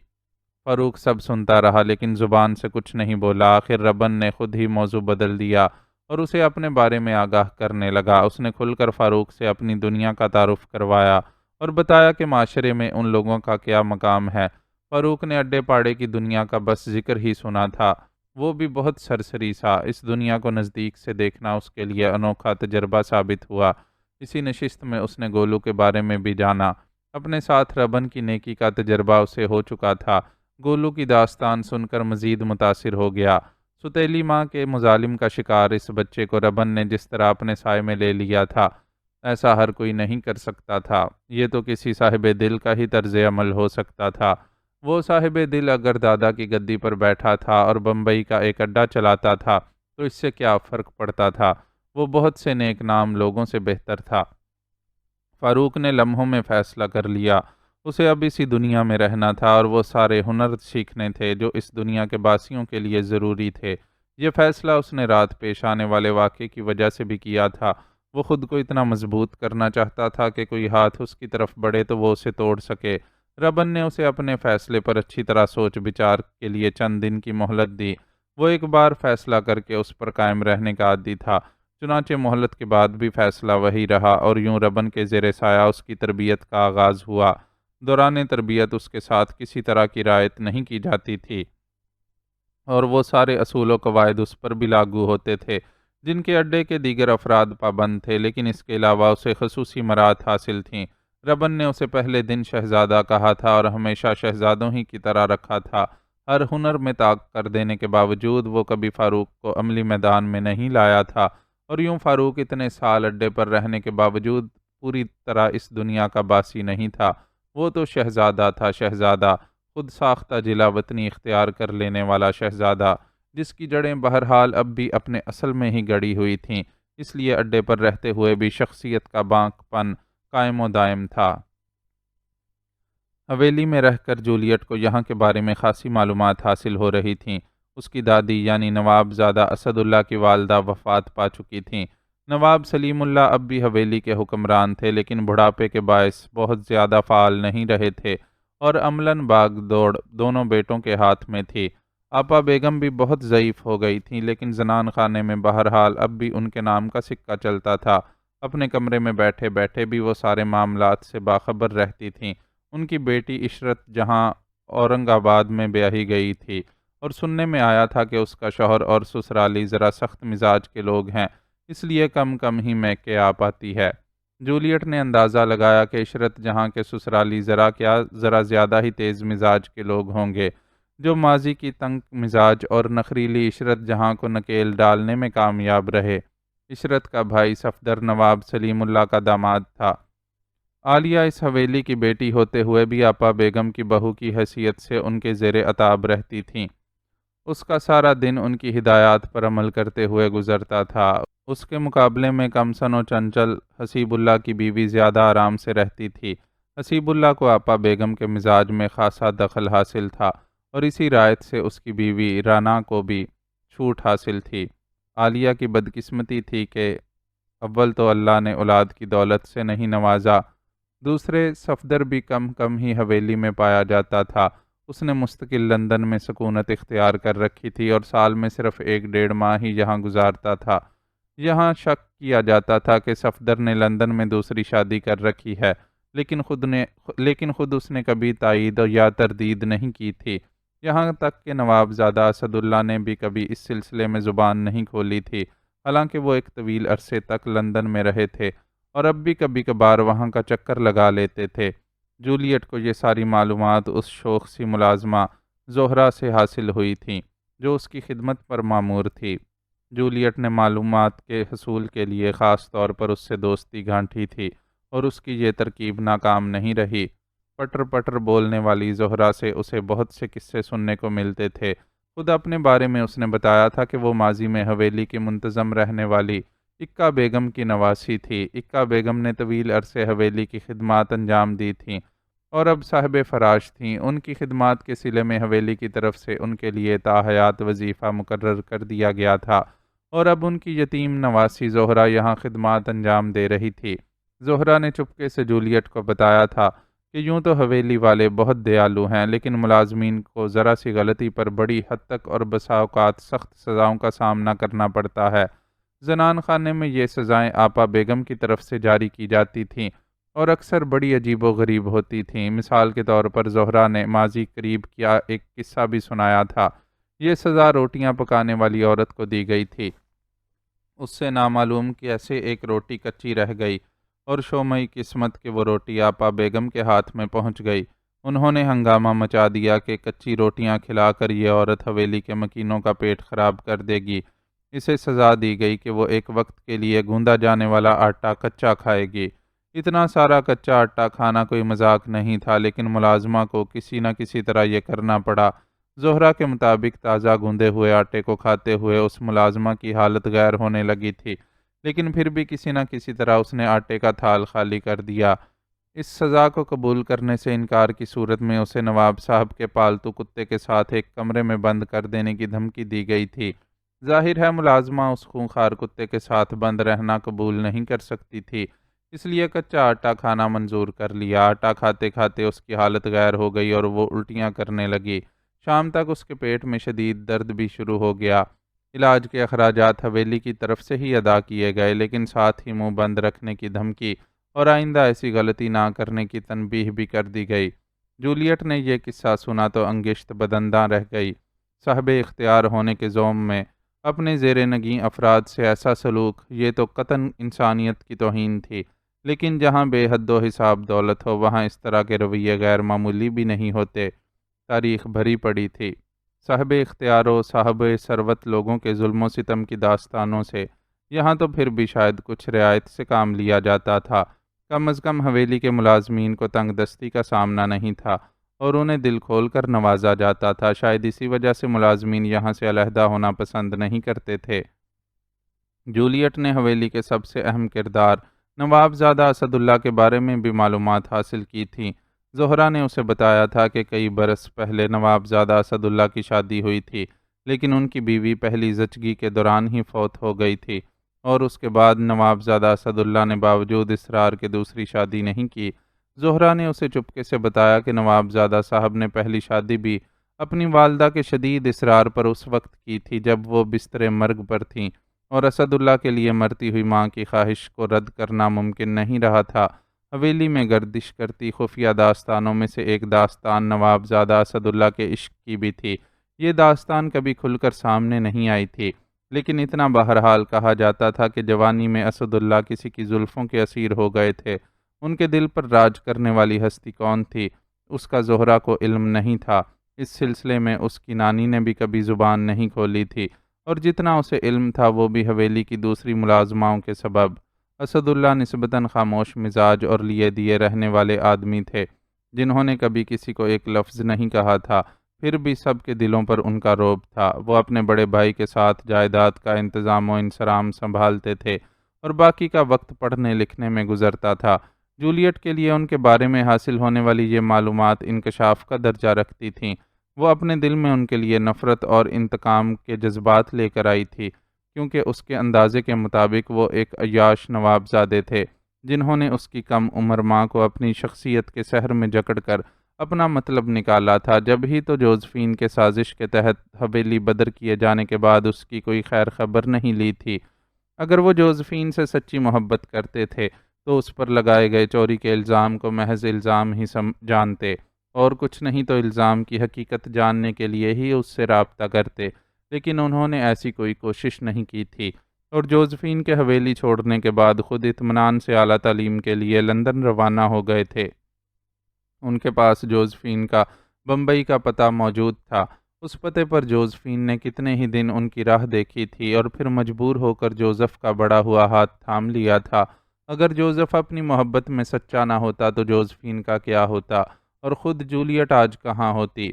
فاروق سب سنتا رہا لیکن زبان سے کچھ نہیں بولا۔ آخر ربن نے خود ہی موضوع بدل دیا اور اسے اپنے بارے میں آگاہ کرنے لگا۔ اس نے کھل کر فاروق سے اپنی دنیا کا تعارف کروایا اور بتایا کہ معاشرے میں ان لوگوں کا کیا مقام ہے۔ فاروق نے اڈے پاڑے کی دنیا کا بس ذکر ہی سنا تھا، وہ بھی بہت سرسری سا۔ اس دنیا کو نزدیک سے دیکھنا اس کے لیے انوکھا تجربہ ثابت ہوا۔ اسی نشست میں اس نے گولو کے بارے میں بھی جانا۔ اپنے ساتھ ربن کی نیکی کا تجربہ اسے ہو چکا تھا۔ گولو کی داستان سن کر مزید متاثر ہو گیا۔ ستیلی ماں کے مظالم کا شکار اس بچے کو ربن نے جس طرح اپنے سائے میں لے لیا تھا، ایسا ہر کوئی نہیں کر سکتا تھا۔ یہ تو کسی صاحب دل کا ہی طرز عمل ہو سکتا تھا۔ وہ صاحب دل اگر دادا کی گدی پر بیٹھا تھا اور بمبئی کا ایک اڈا چلاتا تھا تو اس سے کیا فرق پڑتا تھا؟ وہ بہت سے نیک نام لوگوں سے بہتر تھا۔ فاروق نے لمحوں میں فیصلہ کر لیا۔ اسے اب اسی دنیا میں رہنا تھا اور وہ سارے ہنر سیکھنے تھے جو اس دنیا کے باسیوں کے لیے ضروری تھے۔ یہ فیصلہ اس نے رات پیش آنے والے واقعے کی وجہ سے بھی کیا تھا۔ وہ خود کو اتنا مضبوط کرنا چاہتا تھا کہ کوئی ہاتھ اس کی طرف بڑھے تو وہ اسے توڑ سکے۔ ربن نے اسے اپنے فیصلے پر اچھی طرح سوچ بچار کے لیے چند دن کی مہلت دی۔ وہ ایک بار فیصلہ کر کے اس پر قائم رہنے کا عادی تھا۔ چنانچہ مہلت کے بعد بھی فیصلہ وہی رہا اور یوں ربن کے زیر سایہ اس کی تربیت کا آغاز ہوا۔ دوران تربیت اس کے ساتھ کسی طرح کی رعایت نہیں کی جاتی تھی اور وہ سارے اصول و قواعد اس پر بھی لاگو ہوتے تھے جن کے اڈے کے دیگر افراد پابند تھے، لیکن اس کے علاوہ اسے خصوصی مراعات حاصل تھیں۔ ربن نے اسے پہلے دن شہزادہ کہا تھا اور ہمیشہ شہزادوں ہی کی طرح رکھا تھا۔ ہر ہنر میں طاق کر دینے کے باوجود وہ کبھی فاروق کو عملی میدان میں نہیں لایا تھا، اور یوں فاروق اتنے سال اڈے پر رہنے کے باوجود پوری طرح اس دنیا کا باسی نہیں تھا۔ وہ تو شہزادہ تھا، شہزادہ، خود ساختہ جلا وطنی اختیار کر لینے والا شہزادہ، جس کی جڑیں بہرحال اب بھی اپنے اصل میں ہی گڑی ہوئی تھیں، اس لیے اڈے پر رہتے ہوئے بھی شخصیت کا بانک پن قائم و دائم تھا۔ حویلی میں رہ کر جولیٹ کو یہاں کے بارے میں خاصی معلومات حاصل ہو رہی تھیں۔ اس کی دادی یعنی نواب زادہ اسد اللہ کی والدہ وفات پا چکی تھیں۔ نواب سلیم اللہ اب بھی حویلی کے حکمران تھے، لیکن بڑھاپے کے باعث بہت زیادہ فعال نہیں رہے تھے اور عملاً باغ دوڑ دونوں بیٹوں کے ہاتھ میں تھی۔ آپا بیگم بھی بہت ضعیف ہو گئی تھیں، لیکن زنان خانے میں بہرحال اب بھی ان کے نام کا سکہ چلتا تھا۔ اپنے کمرے میں بیٹھے بیٹھے بھی وہ سارے معاملات سے باخبر رہتی تھیں۔ ان کی بیٹی عشرت جہاں اورنگ آباد میں بیاہی گئی تھی اور سننے میں آیا تھا کہ اس کا شوہر اور سسرالی ذرا سخت مزاج کے لوگ ہیں، اس لیے کم کم ہی میکے آ پاتی ہے۔ جولیٹ نے اندازہ لگایا کہ عشرت جہاں کے سسرالی ذرا زیادہ ہی تیز مزاج کے لوگ ہوں گے، جو ماضی کی تنگ مزاج اور نخریلی عشرت جہاں کو نکیل ڈالنے میں کامیاب رہے۔ عشرت کا بھائی صفدر نواب سلیم اللہ کا داماد تھا۔ عالیہ اس حویلی کی بیٹی ہوتے ہوئے بھی آپا بیگم کی بہو کی حیثیت سے ان کے زیر عتاب رہتی تھیں۔ اس کا سارا دن ان کی ہدایات پر عمل کرتے ہوئے گزرتا تھا۔ اس کے مقابلے میں کم سن و چنچل حسیب اللہ کی بیوی زیادہ آرام سے رہتی تھی۔ حسیب اللہ کو آپا بیگم کے مزاج میں خاصا دخل حاصل تھا اور اسی رعایت سے اس کی بیوی رانا کو بھی چھوٹ حاصل تھی۔ عالیہ کی بدقسمتی تھی کہ اول تو اللہ نے اولاد کی دولت سے نہیں نوازا، دوسرے صفدر بھی کم کم ہی حویلی میں پایا جاتا تھا۔ اس نے مستقل لندن میں سکونت اختیار کر رکھی تھی اور سال میں صرف 1 ڈیڑھ ماہ ہی یہاں گزارتا تھا۔ یہاں شک کیا جاتا تھا کہ صفدر نے لندن میں دوسری شادی کر رکھی ہے، لیکن خود اس نے کبھی تائید یا تردید نہیں کی تھی۔ یہاں تک کہ نواب زادہ اسد اللہ نے بھی کبھی اس سلسلے میں زبان نہیں کھولی تھی، حالانکہ وہ ایک طویل عرصے تک لندن میں رہے تھے اور اب بھی کبھی کبھار وہاں کا چکر لگا لیتے تھے۔ جولیٹ کو یہ ساری معلومات اس شوخ سی ملازمہ زہرہ سے حاصل ہوئی تھیں جو اس کی خدمت پر مامور تھی۔ جولیٹ نے معلومات کے حصول کے لیے خاص طور پر اس سے دوستی گانٹھی تھی اور اس کی یہ ترکیب ناکام نہیں رہی۔ پٹر پٹر بولنے والی زہرہ سے اسے بہت سے قصے سننے کو ملتے تھے۔ خود اپنے بارے میں اس نے بتایا تھا کہ وہ ماضی میں حویلی کی منتظم رہنے والی اکا بیگم کی نواسی تھی۔ اکا بیگم نے طویل عرصے حویلی کی خدمات انجام دی تھیں اور اب صاحب فراش تھیں۔ ان کی خدمات کے صلے میں حویلی کی طرف سے ان کے لیے تاحیات وظیفہ مقرر کر دیا گیا تھا اور اب ان کی یتیم نواسی زہرہ یہاں خدمات انجام دے رہی تھی۔ زہرہ نے چپکے سے جولیٹ کو بتایا تھا کہ یوں تو حویلی والے بہت دیالو ہیں، لیکن ملازمین کو ذرا سی غلطی پر بڑی حد تک اور بسا اوقات سخت سزاؤں کا سامنا کرنا پڑتا ہے۔ زنان خانے میں یہ سزائیں آپا بیگم کی طرف سے جاری کی جاتی تھیں اور اکثر بڑی عجیب و غریب ہوتی تھیں۔ مثال کے طور پر زہرا نے ماضی قریب کیا ایک قصہ بھی سنایا تھا۔ یہ سزا روٹیاں پکانے والی عورت کو دی گئی تھی۔ اس سے نامعلوم کیسے ایک روٹی کچی رہ گئی اور شومئی قسمت کہ وہ روٹی آپا بیگم کے ہاتھ میں پہنچ گئی۔ انہوں نے ہنگامہ مچا دیا کہ کچی روٹیاں کھلا کر یہ عورت حویلی کے مکینوں کا پیٹ خراب کر دے گی۔ اسے سزا دی گئی کہ وہ ایک وقت کے لیے گوندا جانے والا آٹا کچا کھائے گی۔ اتنا سارا کچا آٹا کھانا کوئی مذاق نہیں تھا، لیکن ملازمہ کو کسی نہ کسی طرح یہ کرنا پڑا۔ زہرا کے مطابق تازہ گوندے ہوئے آٹے کو کھاتے ہوئے اس ملازمہ کی حالت غیر ہونے لگی تھی، لیکن پھر بھی کسی نہ کسی طرح اس نے آٹے کا تھال خالی کر دیا۔ اس سزا کو قبول کرنے سے انکار کی صورت میں اسے نواب صاحب کے پالتو کتے کے ساتھ ایک کمرے میں بند کر دینے کی دھمکی دی گئی تھی۔ ظاہر ہے ملازمہ اس خونخوار کتے کے ساتھ بند رہنا قبول نہیں کر سکتی تھی، اس لیے کچا آٹا کھانا منظور کر لیا۔ آٹا کھاتے کھاتے اس کی حالت غیر ہو گئی اور وہ الٹیاں کرنے لگی۔ شام تک اس کے پیٹ میں شدید درد بھی شروع ہو گیا۔ علاج کے اخراجات حویلی کی طرف سے ہی ادا کیے گئے، لیکن ساتھ ہی منہ بند رکھنے کی دھمکی اور آئندہ ایسی غلطی نہ کرنے کی تنبیہ بھی کر دی گئی۔ جولیٹ نے یہ قصہ سنا تو انگشت بدنداں رہ گئی۔ صاحب اختیار ہونے کے زوم میں اپنے زیر نگیں افراد سے ایسا سلوک، یہ تو قطعاً انسانیت کی توہین تھی، لیکن جہاں بے حد و حساب دولت ہو وہاں اس طرح کے رویے غیر معمولی بھی نہیں ہوتے۔ تاریخ بھری پڑی تھی صاحب اختیار و صاحب ثروت لوگوں کے ظلم و ستم کی داستانوں سے۔ یہاں تو پھر بھی شاید کچھ رعایت سے کام لیا جاتا تھا، کم از کم حویلی کے ملازمین کو تنگ دستی کا سامنا نہیں تھا اور انہیں دل کھول کر نوازا جاتا تھا۔ شاید اسی وجہ سے ملازمین یہاں سے علیحدہ ہونا پسند نہیں کرتے تھے۔ جولیٹ نے حویلی کے سب سے اہم کردار نواب زادہ اسد اللہ کے بارے میں بھی معلومات حاصل کی تھیں۔ زہرا نے اسے بتایا تھا کہ کئی برس پہلے نواب زادہ اسد اللہ کی شادی ہوئی تھی، لیکن ان کی بیوی پہلی زچگی کے دوران ہی فوت ہو گئی تھی اور اس کے بعد نواب زادہ اسد اللہ نے باوجود اصرار کے دوسری شادی نہیں کی۔ زہرا نے اسے چپکے سے بتایا کہ نواب زادہ صاحب نے پہلی شادی بھی اپنی والدہ کے شدید اصرار پر اس وقت کی تھی جب وہ بستر مرگ پر تھیں، اور اسد اللہ کے لیے مرتی ہوئی ماں کی خواہش کو رد کرنا ممکن نہیں رہا تھا۔ حویلی میں گردش کرتی خفیہ داستانوں میں سے ایک داستان نواب زادہ اسد اللہ کے عشق کی بھی تھی۔ یہ داستان کبھی کھل کر سامنے نہیں آئی تھی، لیکن اتنا بہرحال کہا جاتا تھا کہ جوانی میں اسد اللہ کسی کی زلفوں کے اسیر ہو گئے تھے۔ ان کے دل پر راج کرنے والی ہستی کون تھی، اس کا زہرا کو علم نہیں تھا۔ اس سلسلے میں اس کی نانی نے بھی کبھی زبان نہیں کھولی تھی، اور جتنا اسے علم تھا وہ بھی حویلی کی دوسری ملازماؤں کے سبب۔ اسد اللہ نسبتاً خاموش مزاج اور لیے دیے رہنے والے آدمی تھے، جنہوں نے کبھی کسی کو ایک لفظ نہیں کہا تھا، پھر بھی سب کے دلوں پر ان کا رعب تھا۔ وہ اپنے بڑے بھائی کے ساتھ جائیداد کا انتظام و انصرام سنبھالتے تھے اور باقی کا وقت پڑھنے لکھنے میں گزرتا تھا۔ جولیٹ کے لیے ان کے بارے میں حاصل ہونے والی یہ معلومات انکشاف کا درجہ رکھتی تھیں۔ وہ اپنے دل میں ان کے لیے نفرت اور انتقام کے جذبات لے کر آئی تھی، کیونکہ اس کے اندازے کے مطابق وہ ایک عیاش نوابزادے تھے، جنہوں نے اس کی کم عمر ماں کو اپنی شخصیت کے سحر میں جکڑ کر اپنا مطلب نکالا تھا۔ جب ہی تو جوزفین کے سازش کے تحت حویلی بدر کیے جانے کے بعد اس کی کوئی خیر خبر نہیں لی تھی۔ اگر وہ جوزفین سے سچی محبت کرتے تھے تو اس پر لگائے گئے چوری کے الزام کو محض الزام ہی جانتے، اور کچھ نہیں تو الزام کی حقیقت جاننے کے لیے ہی اس سے رابطہ کرتے، لیکن انہوں نے ایسی کوئی کوشش نہیں کی تھی، اور جوزفین کے حویلی چھوڑنے کے بعد خود اطمینان سے اعلیٰ تعلیم کے لیے لندن روانہ ہو گئے تھے۔ ان کے پاس جوزفین کا بمبئی کا پتہ موجود تھا۔ اس پتے پر جوزفین نے کتنے ہی دن ان کی راہ دیکھی تھی اور پھر مجبور ہو کر جوزف کا بڑا ہوا ہاتھ تھام لیا تھا۔ اگر جوزف اپنی محبت میں سچا نہ ہوتا تو جوزفین کا کیا ہوتا، اور خود جولیٹ آج کہاں ہوتی؟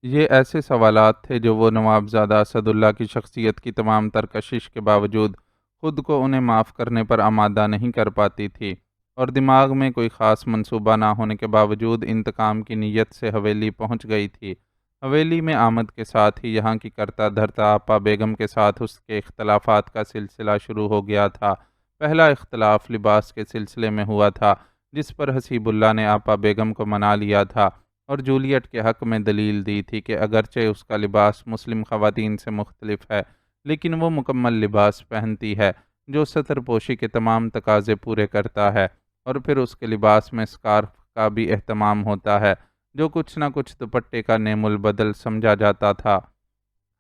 یہ ایسے سوالات تھے جو وہ نواب زادہ اسد اللہ کی شخصیت کی تمام تر کشش کے باوجود خود کو انہیں معاف کرنے پر آمادہ نہیں کر پاتی تھی، اور دماغ میں کوئی خاص منصوبہ نہ ہونے کے باوجود انتقام کی نیت سے حویلی پہنچ گئی تھی۔ حویلی میں آمد کے ساتھ ہی یہاں کی کرتا دھرتا آپا بیگم کے ساتھ اس کے اختلافات کا سلسلہ شروع ہو گیا تھا۔ پہلا اختلاف لباس کے سلسلے میں ہوا تھا، جس پر حسیب اللہ نے آپا بیگم کو منا لیا تھا اور جولیٹ کے حق میں دلیل دی تھی کہ اگرچہ اس کا لباس مسلم خواتین سے مختلف ہے، لیکن وہ مکمل لباس پہنتی ہے جو ستر پوشی کے تمام تقاضے پورے کرتا ہے، اور پھر اس کے لباس میں سکارف کا بھی اہتمام ہوتا ہے جو کچھ نہ کچھ دوپٹے کا نعم البدل سمجھا جاتا تھا۔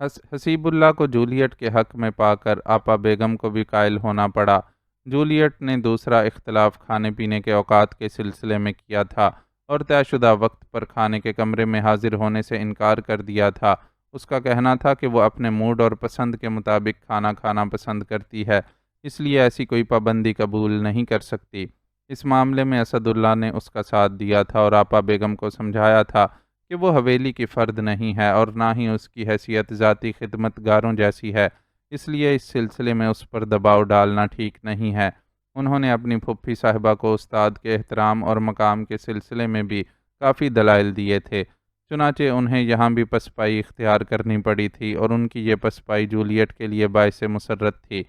حسیب اللہ کو جولیٹ کے حق میں پا کر آپا بیگم کو بھی قائل ہونا پڑا۔ جولیٹ نے دوسرا اختلاف کھانے پینے کے اوقات کے سلسلے میں کیا تھا اور طے شدہ وقت پر کھانے کے کمرے میں حاضر ہونے سے انکار کر دیا تھا۔ اس کا کہنا تھا کہ وہ اپنے موڈ اور پسند کے مطابق کھانا کھانا پسند کرتی ہے، اس لیے ایسی کوئی پابندی قبول نہیں کر سکتی۔ اس معاملے میں اسد اللہ نے اس کا ساتھ دیا تھا اور آپا بیگم کو سمجھایا تھا کہ وہ حویلی کی فرد نہیں ہے اور نہ ہی اس کی حیثیت ذاتی خدمت گاروں جیسی ہے، اس لیے اس سلسلے میں اس پر دباؤ ڈالنا ٹھیک نہیں ہے۔ انہوں نے اپنی پھوپھی صاحبہ کو استاد کے احترام اور مقام کے سلسلے میں بھی کافی دلائل دیے تھے، چنانچہ انہیں یہاں بھی پسپائی اختیار کرنی پڑی تھی، اور ان کی یہ پسپائی جولیٹ کے لیے باعث مسرت تھی۔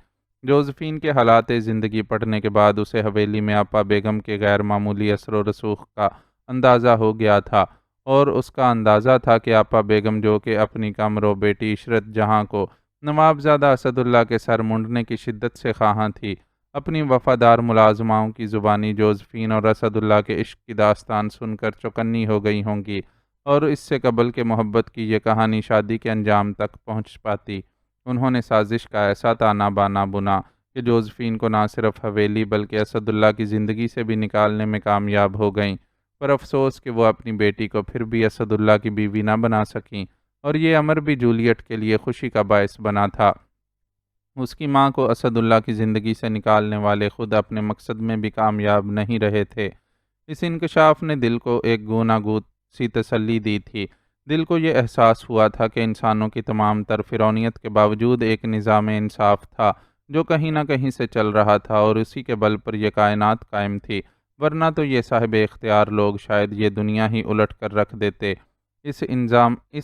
جوزفین کے حالات زندگی پڑھنے کے بعد اسے حویلی میں آپا بیگم کے غیر معمولی اثر و رسوخ کا اندازہ ہو گیا تھا، اور اس کا اندازہ تھا کہ آپا بیگم جو کہ اپنی کمرو بیٹی عشرت جہاں کو نوابزادہ اسد اللہ کے سر منڈنے کی شدت سے خواہاں تھی، اپنی وفادار ملازماؤں کی زبانی جوزفین اور اسد اللہ کے عشق کی داستان سن کر چوکنی ہو گئی ہوں گی، اور اس سے قبل کہ محبت کی یہ کہانی شادی کے انجام تک پہنچ پاتی، انہوں نے سازش کا ایسا تانا بانا بنا کہ جوزفین کو نہ صرف حویلی بلکہ اسد اللہ کی زندگی سے بھی نکالنے میں کامیاب ہو گئیں، پر افسوس کہ وہ اپنی بیٹی کو پھر بھی اسد اللہ کی بیوی نہ بنا سکیں، اور یہ امر بھی جولیٹ کے لیے خوشی کا باعث بنا تھا۔ اس کی ماں کو اسد اللہ کی زندگی سے نکالنے والے خود اپنے مقصد میں بھی کامیاب نہیں رہے تھے۔ اس انکشاف نے دل کو ایک گونا گو سی تسلی دی تھی۔ دل کو یہ احساس ہوا تھا کہ انسانوں کی تمام تر فرعونیت کے باوجود ایک نظام انصاف تھا جو کہیں نہ کہیں سے چل رہا تھا، اور اسی کے بل پر یہ کائنات قائم تھی، ورنہ تو یہ صاحب اختیار لوگ شاید یہ دنیا ہی الٹ کر رکھ دیتے۔ اس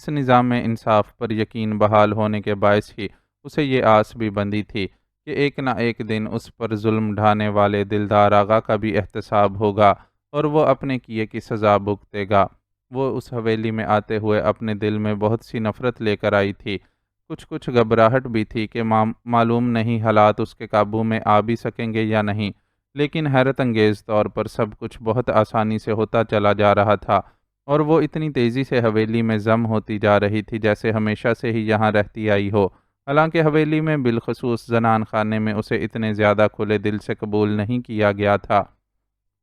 نظام انصاف پر یقین بحال ہونے کے باعث ہی اسے یہ آس بھی بندھی تھی کہ ایک نہ ایک دن اس پر ظلم ڈھانے والے دلدار آغا کا بھی احتساب ہوگا اور وہ اپنے کیے کی سزا بھگتے گا۔ وہ اس حویلی میں آتے ہوئے اپنے دل میں بہت سی نفرت لے کر آئی تھی، کچھ گھبراہٹ بھی تھی کہ معلوم نہیں حالات اس کے قابو میں آ بھی سکیں گے یا نہیں، لیکن حیرت انگیز طور پر سب کچھ بہت آسانی سے ہوتا چلا جا رہا تھا، اور وہ اتنی تیزی سے حویلی میں ضم ہوتی جا رہی تھی جیسے ہمیشہ سے ہی یہاں رہتی آئی ہو۔ حالانکہ حویلی میں بالخصوص زنان خانے میں اسے اتنے زیادہ کھلے دل سے قبول نہیں کیا گیا تھا۔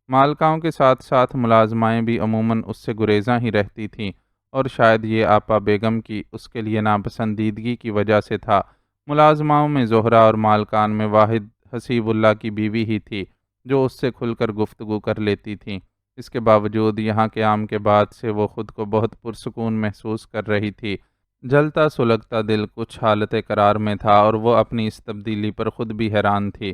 مالکاؤں کے ساتھ ساتھ ملازمائیں بھی عموماً اس سے گریزاں ہی رہتی تھیں، اور شاید یہ آپا بیگم کی اس کے لیے ناپسندیدگی کی وجہ سے تھا۔ ملازماؤں میں زہرہ اور مالکان میں واحد حسیب اللہ کی بیوی ہی تھی جو اس سے کھل کر گفتگو کر لیتی تھیں۔ اس کے باوجود یہاں قیام کے بعد سے وہ خود کو بہت پرسکون محسوس کر رہی تھی۔ جلتا سلگتا دل کچھ حالت قرار میں تھا، اور وہ اپنی اس تبدیلی پر خود بھی حیران تھی۔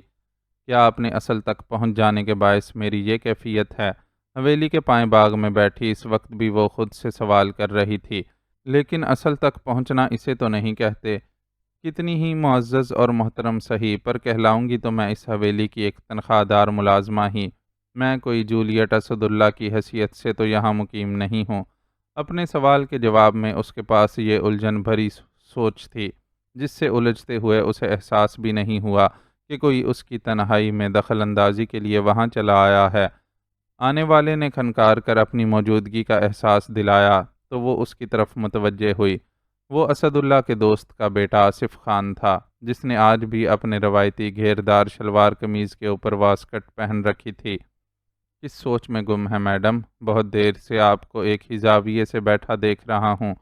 کیا اپنے اصل تک پہنچ جانے کے باعث میری یہ کیفیت ہے؟ حویلی کے پائیں باغ میں بیٹھی اس وقت بھی وہ خود سے سوال کر رہی تھی۔ لیکن اصل تک پہنچنا اسے تو نہیں کہتے۔ کتنی ہی معزز اور محترم سہی، پر کہلاؤں گی تو میں اس حویلی کی ایک تنخواہ دار ملازمہ ہی۔ میں کوئی جولیٹ اسد اللہ کی حیثیت سے تو یہاں مقیم نہیں ہوں۔ اپنے سوال کے جواب میں اس کے پاس یہ الجھن بھری سوچ تھی جس سے الجھتے ہوئے اسے احساس بھی نہیں ہوا کہ کوئی اس کی تنہائی میں دخل اندازی کے لیے وہاں چلا آیا ہے۔ آنے والے نے کھنکار کر اپنی موجودگی کا احساس دلایا تو وہ اس کی طرف متوجہ ہوئی۔ وہ اسد اللہ کے دوست کا بیٹا آصف خان تھا، جس نے آج بھی اپنے روایتی گھیردار شلوار قمیض کے اوپر واسکٹ پہن رکھی تھی۔ کس سوچ میں گم ہے میڈم؟ بہت دیر سے آپ کو ایک ہی زاویے سے بیٹھا دیکھ رہا ہوں،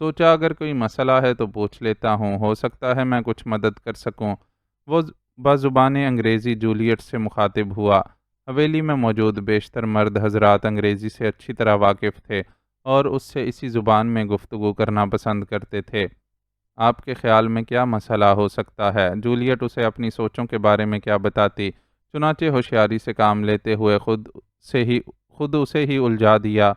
سوچا اگر کوئی مسئلہ ہے تو پوچھ لیتا ہوں، ہو سکتا ہے میں کچھ مدد کر سکوں۔ وہ بزبان انگریزی جولیٹ سے مخاطب ہوا۔ حویلی میں موجود بیشتر مرد حضرات انگریزی سے اچھی طرح واقف تھے اور اس سے اسی زبان میں گفتگو کرنا پسند کرتے تھے۔ آپ کے خیال میں کیا مسئلہ ہو سکتا ہے؟ جولیٹ اسے اپنی سوچوں کے بارے میں کیا بتاتی، چنانچہ ہوشیاری سے کام لیتے ہوئے خود اسے ہی الجھا دیا۔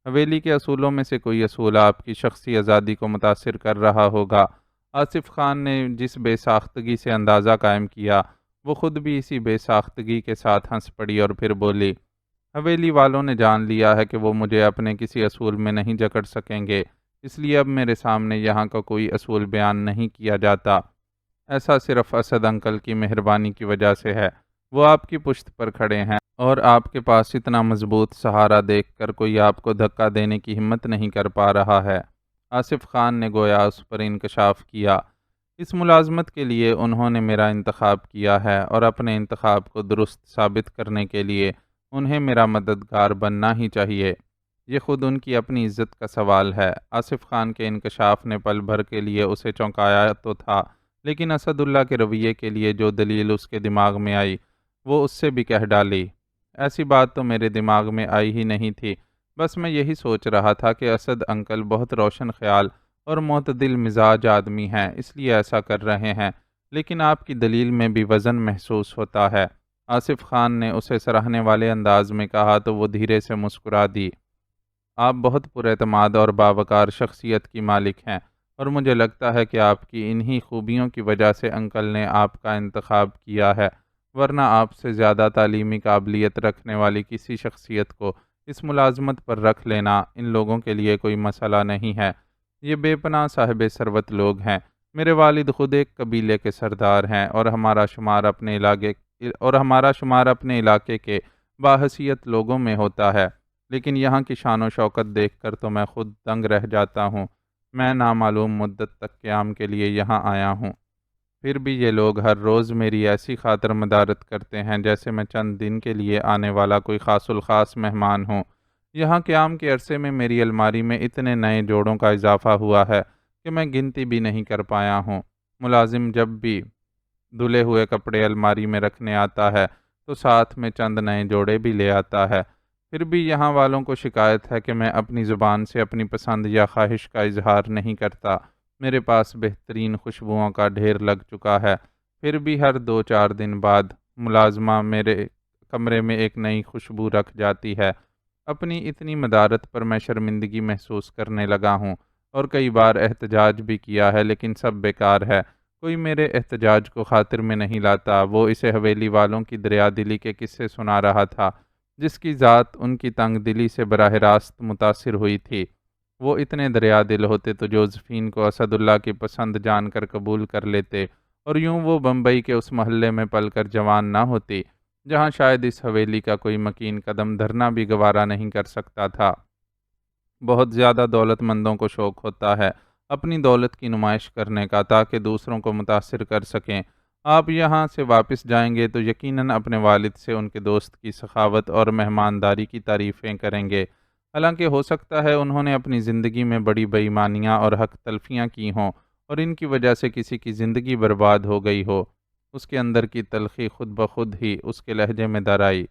حویلی کے اصولوں میں سے کوئی اصول آپ کی شخصی آزادی کو متاثر کر رہا ہوگا۔ آصف خان نے جس بے ساختگی سے اندازہ قائم کیا، وہ خود بھی اسی بے ساختگی کے ساتھ ہنس پڑی اور پھر بولی، حویلی والوں نے جان لیا ہے کہ وہ مجھے اپنے کسی اصول میں نہیں جکڑ سکیں گے، اس لیے اب میرے سامنے یہاں کا کوئی اصول بیان نہیں کیا جاتا۔ ایسا صرف اسد انکل کی مہربانی کی وجہ سے ہے۔ وہ آپ کی پشت پر کھڑے ہیں اور آپ کے پاس اتنا مضبوط سہارا دیکھ کر کوئی آپ کو دھکا دینے کی ہمت نہیں کر پا رہا ہے۔ آصف خان نے گویا اس پر انکشاف کیا۔ اس ملازمت کے لیے انہوں نے میرا انتخاب کیا ہے اور اپنے انتخاب کو درست ثابت کرنے کے لیے انہیں میرا مددگار بننا ہی چاہیے۔ یہ خود ان کی اپنی عزت کا سوال ہے۔ آصف خان کے انکشاف نے پل بھر کے لیے اسے چونکایا تو تھا، لیکن اسد اللہ کے رویے کے لیے جو دلیل اس کے دماغ میں آئی وہ اس سے بھی کہہ ڈالی۔ ایسی بات تو میرے دماغ میں آئی ہی نہیں تھی، بس میں یہی سوچ رہا تھا کہ اسد انکل بہت روشن خیال اور معتدل مزاج آدمی ہیں، اس لیے ایسا کر رہے ہیں، لیکن آپ کی دلیل میں بھی وزن محسوس ہوتا ہے۔ آصف خان نے اسے سراہنے والے انداز میں کہا تو وہ دھیرے سے مسکرا دی۔ آپ بہت پراعتماد اور باوقار شخصیت کی مالک ہیں، اور مجھے لگتا ہے کہ آپ کی انہی خوبیوں کی وجہ سے انکل نے آپ کا انتخاب کیا ہے، ورنہ آپ سے زیادہ تعلیمی قابلیت رکھنے والی کسی شخصیت کو اس ملازمت پر رکھ لینا ان لوگوں کے لیے کوئی مسئلہ نہیں ہے۔ یہ بے پناہ صاحب ثروت لوگ ہیں۔ میرے والد خود ایک قبیلے کے سردار ہیں اور ہمارا شمار اپنے علاقے کے باحثیت لوگوں میں ہوتا ہے، لیکن یہاں کی شان و شوکت دیکھ کر تو میں خود دنگ رہ جاتا ہوں۔ میں نامعلوم مدت تک قیام کے لیے یہاں آیا ہوں، پھر بھی یہ لوگ ہر روز میری ایسی خاطر مدارت کرتے ہیں جیسے میں چند دن کے لیے آنے والا کوئی خاص الخاص مہمان ہوں۔ یہاں قیام کے عرصے میں میری الماری میں اتنے نئے جوڑوں کا اضافہ ہوا ہے کہ میں گنتی بھی نہیں کر پایا ہوں۔ ملازم جب بھی دھلے ہوئے کپڑے الماری میں رکھنے آتا ہے تو ساتھ میں چند نئے جوڑے بھی لے آتا ہے۔ پھر بھی یہاں والوں کو شکایت ہے کہ میں اپنی زبان سے اپنی پسند یا خواہش کا اظہار نہیں کرتا۔ میرے پاس بہترین خوشبوؤں کا ڈھیر لگ چکا ہے، پھر بھی ہر 2-4 دن بعد ملازمہ میرے کمرے میں ایک نئی خوشبو رکھ جاتی ہے۔ اپنی اتنی مدارت پر میں شرمندگی محسوس کرنے لگا ہوں اور کئی بار احتجاج بھی کیا ہے، لیکن سب بیکار ہے۔ کوئی میرے احتجاج کو خاطر میں نہیں لاتا۔ وہ اسے حویلی والوں کی دریا دلی کے قصے سنا رہا تھا، جس کی ذات ان کی تنگ دلی سے براہ راست متاثر ہوئی تھی۔ وہ اتنے دریا دل ہوتے تو جوزفین کو اسد اللہ کی پسند جان کر قبول کر لیتے، اور یوں وہ بمبئی کے اس محلے میں پل کر جوان نہ ہوتی جہاں شاید اس حویلی کا کوئی مکین قدم دھرنا بھی گوارا نہیں کر سکتا تھا۔ بہت زیادہ دولت مندوں کو شوق ہوتا ہے اپنی دولت کی نمائش کرنے کا تاکہ دوسروں کو متاثر کر سکیں۔ آپ یہاں سے واپس جائیں گے تو یقیناً اپنے والد سے ان کے دوست کی سخاوت اور مہمانداری کی تعریفیں کریں گے۔ حالانکہ ہو سکتا ہے انہوں نے اپنی زندگی میں بڑی بے ایمانیاں اور حق تلفیاں کی ہوں اور ان کی وجہ سے کسی کی زندگی برباد ہو گئی ہو۔ اس کے اندر کی تلخی خود بخود ہی اس کے لہجے میں در آئی۔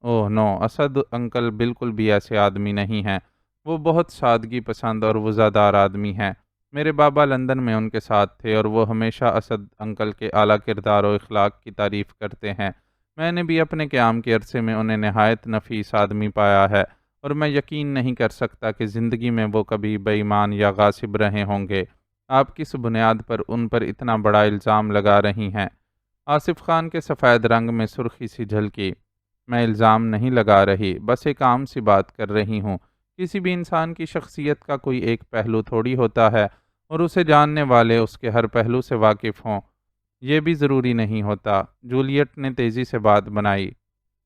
اوہ نو، اسد انکل بالکل بھی ایسے آدمی نہیں ہیں۔ وہ بہت سادگی پسند اور وفادار آدمی ہیں۔ میرے بابا لندن میں ان کے ساتھ تھے اور وہ ہمیشہ اسد انکل کے اعلیٰ کردار و اخلاق کی تعریف کرتے ہیں۔ میں نے بھی اپنے قیام کے عرصے میں انہیں نہایت نفیس آدمی پایا ہے، اور میں یقین نہیں کر سکتا کہ زندگی میں وہ کبھی بے ایمان یا غاصب رہے ہوں گے۔ آپ کس بنیاد پر ان پر اتنا بڑا الزام لگا رہی ہیں؟ آصف خان کے سفید رنگ میں سرخی سی جھلکی۔ میں الزام نہیں لگا رہی، بس ایک عام سی بات کر رہی ہوں۔ کسی بھی انسان کی شخصیت کا کوئی ایک پہلو تھوڑی ہوتا ہے اور اسے جاننے والے اس کے ہر پہلو سے واقف ہوں۔ یہ بھی ضروری نہیں ہوتا۔ جولیٹ نے تیزی سے بات بنائی۔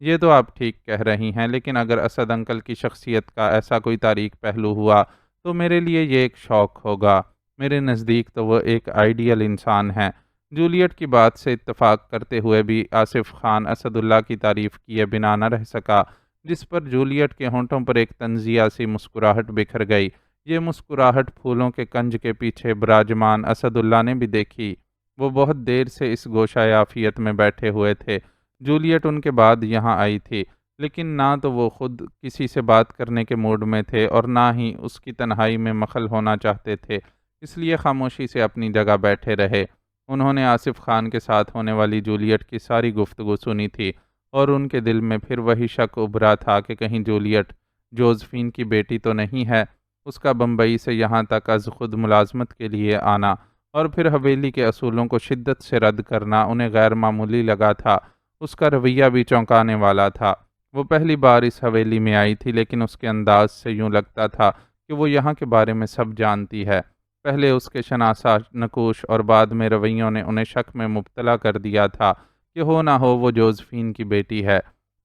یہ تو آپ ٹھیک کہہ رہی ہیں، لیکن اگر اسد انکل کی شخصیت کا ایسا کوئی تاریک پہلو ہوا تو میرے لیے یہ ایک شوق ہوگا۔ میرے نزدیک تو وہ ایک آئیڈیل انسان ہے۔ جولیٹ کی بات سے اتفاق کرتے ہوئے بھی آصف خان اسد اللہ کی تعریف کیے بنا نہ رہ سکا، جس پر جولیٹ کے ہونٹوں پر ایک طنزیہ سی مسکراہٹ بکھر گئی۔ یہ مسکراہٹ پھولوں کے کنج کے پیچھے براجمان اسد اللہ نے بھی دیکھی۔ وہ بہت دیر سے اس گوشہ عافیت میں بیٹھے ہوئے تھے۔ جولیٹ ان کے بعد یہاں آئی تھی، لیکن نہ تو وہ خود کسی سے بات کرنے کے موڈ میں تھے اور نہ ہی اس کی تنہائی میں مخل ہونا چاہتے تھے، اس لیے خاموشی سے اپنی جگہ بیٹھے رہے۔ انہوں نے آصف خان کے ساتھ ہونے والی جولیٹ کی ساری گفتگو سنی تھی، اور ان کے دل میں پھر وہی شک ابھرا تھا کہ کہیں جولیٹ جوزفین کی بیٹی تو نہیں ہے۔ اس کا بمبئی سے یہاں تک از خود ملازمت کے لیے آنا اور پھر حویلی کے اصولوں کو شدت سے رد کرنا انہیں غیر معمولی لگا تھا۔ اس کا رویہ بھی چونکانے والا تھا۔ وہ پہلی بار اس حویلی میں آئی تھی، لیکن اس کے انداز سے یوں لگتا تھا کہ وہ یہاں کے بارے میں سب جانتی ہے۔ پہلے اس کے شناسا نکوش اور بعد میں رویوں نے انہیں شک میں مبتلا کر دیا تھا کہ ہو نہ ہو وہ جوزفین کی بیٹی ہے،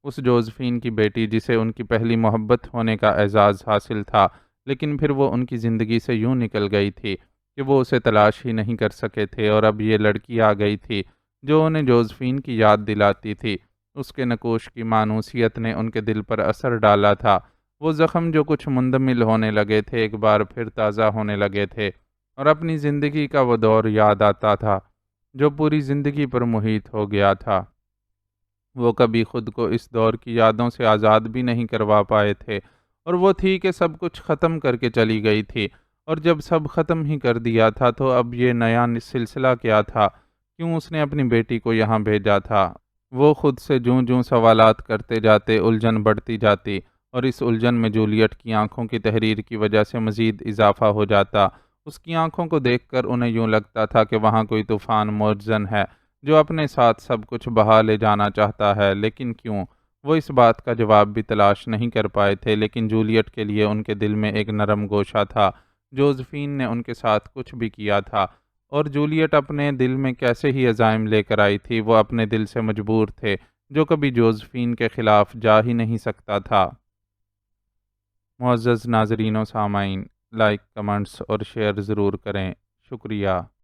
اس جوزفین کی بیٹی جسے ان کی پہلی محبت ہونے کا اعزاز حاصل تھا، لیکن پھر وہ ان کی زندگی سے یوں نکل گئی تھی کہ وہ اسے تلاش ہی نہیں کر سکے تھے، اور اب یہ لڑکی آ گئی تھی جو انہیں جوزفین کی یاد دلاتی تھی۔ اس کے نکوش کی مانوسیت نے ان کے دل پر اثر ڈالا تھا۔ وہ زخم جو کچھ مندمل ہونے لگے تھے ایک بار پھر تازہ ہونے لگے تھے، اور اپنی زندگی کا وہ دور یاد آتا تھا جو پوری زندگی پر محیط ہو گیا تھا۔ وہ کبھی خود کو اس دور کی یادوں سے آزاد بھی نہیں کروا پائے تھے، اور وہ تھی کہ سب کچھ ختم کر کے چلی گئی تھی، اور جب سب ختم ہی کر دیا تھا تو اب یہ نیا سلسلہ کیا تھا؟ کیوں اس نے اپنی بیٹی کو یہاں بھیجا تھا؟ وہ خود سے جوں جوں سوالات کرتے جاتے الجھن بڑھتی جاتی، اور اس الجھن میں جولیٹ کی آنکھوں کی تحریر کی وجہ سے مزید اضافہ ہو جاتا۔ اس کی آنکھوں کو دیکھ کر انہیں یوں لگتا تھا کہ وہاں کوئی طوفان موجزن ہے جو اپنے ساتھ سب کچھ بہا لے جانا چاہتا ہے، لیکن کیوں؟ وہ اس بات کا جواب بھی تلاش نہیں کر پائے تھے، لیکن جولیٹ کے لیے ان کے دل میں ایک نرم گوشہ تھا۔ جوزفین نے ان کے ساتھ کچھ بھی کیا تھا، اور جولیٹ اپنے دل میں کیسے ہی عزائم لے کر آئی تھی، وہ اپنے دل سے مجبور تھے جو کبھی جوزفین کے خلاف جا ہی نہیں سکتا تھا۔ معزز ناظرین و سامعین، لائک، کمنٹس اور شیئر ضرور کریں۔ شکریہ۔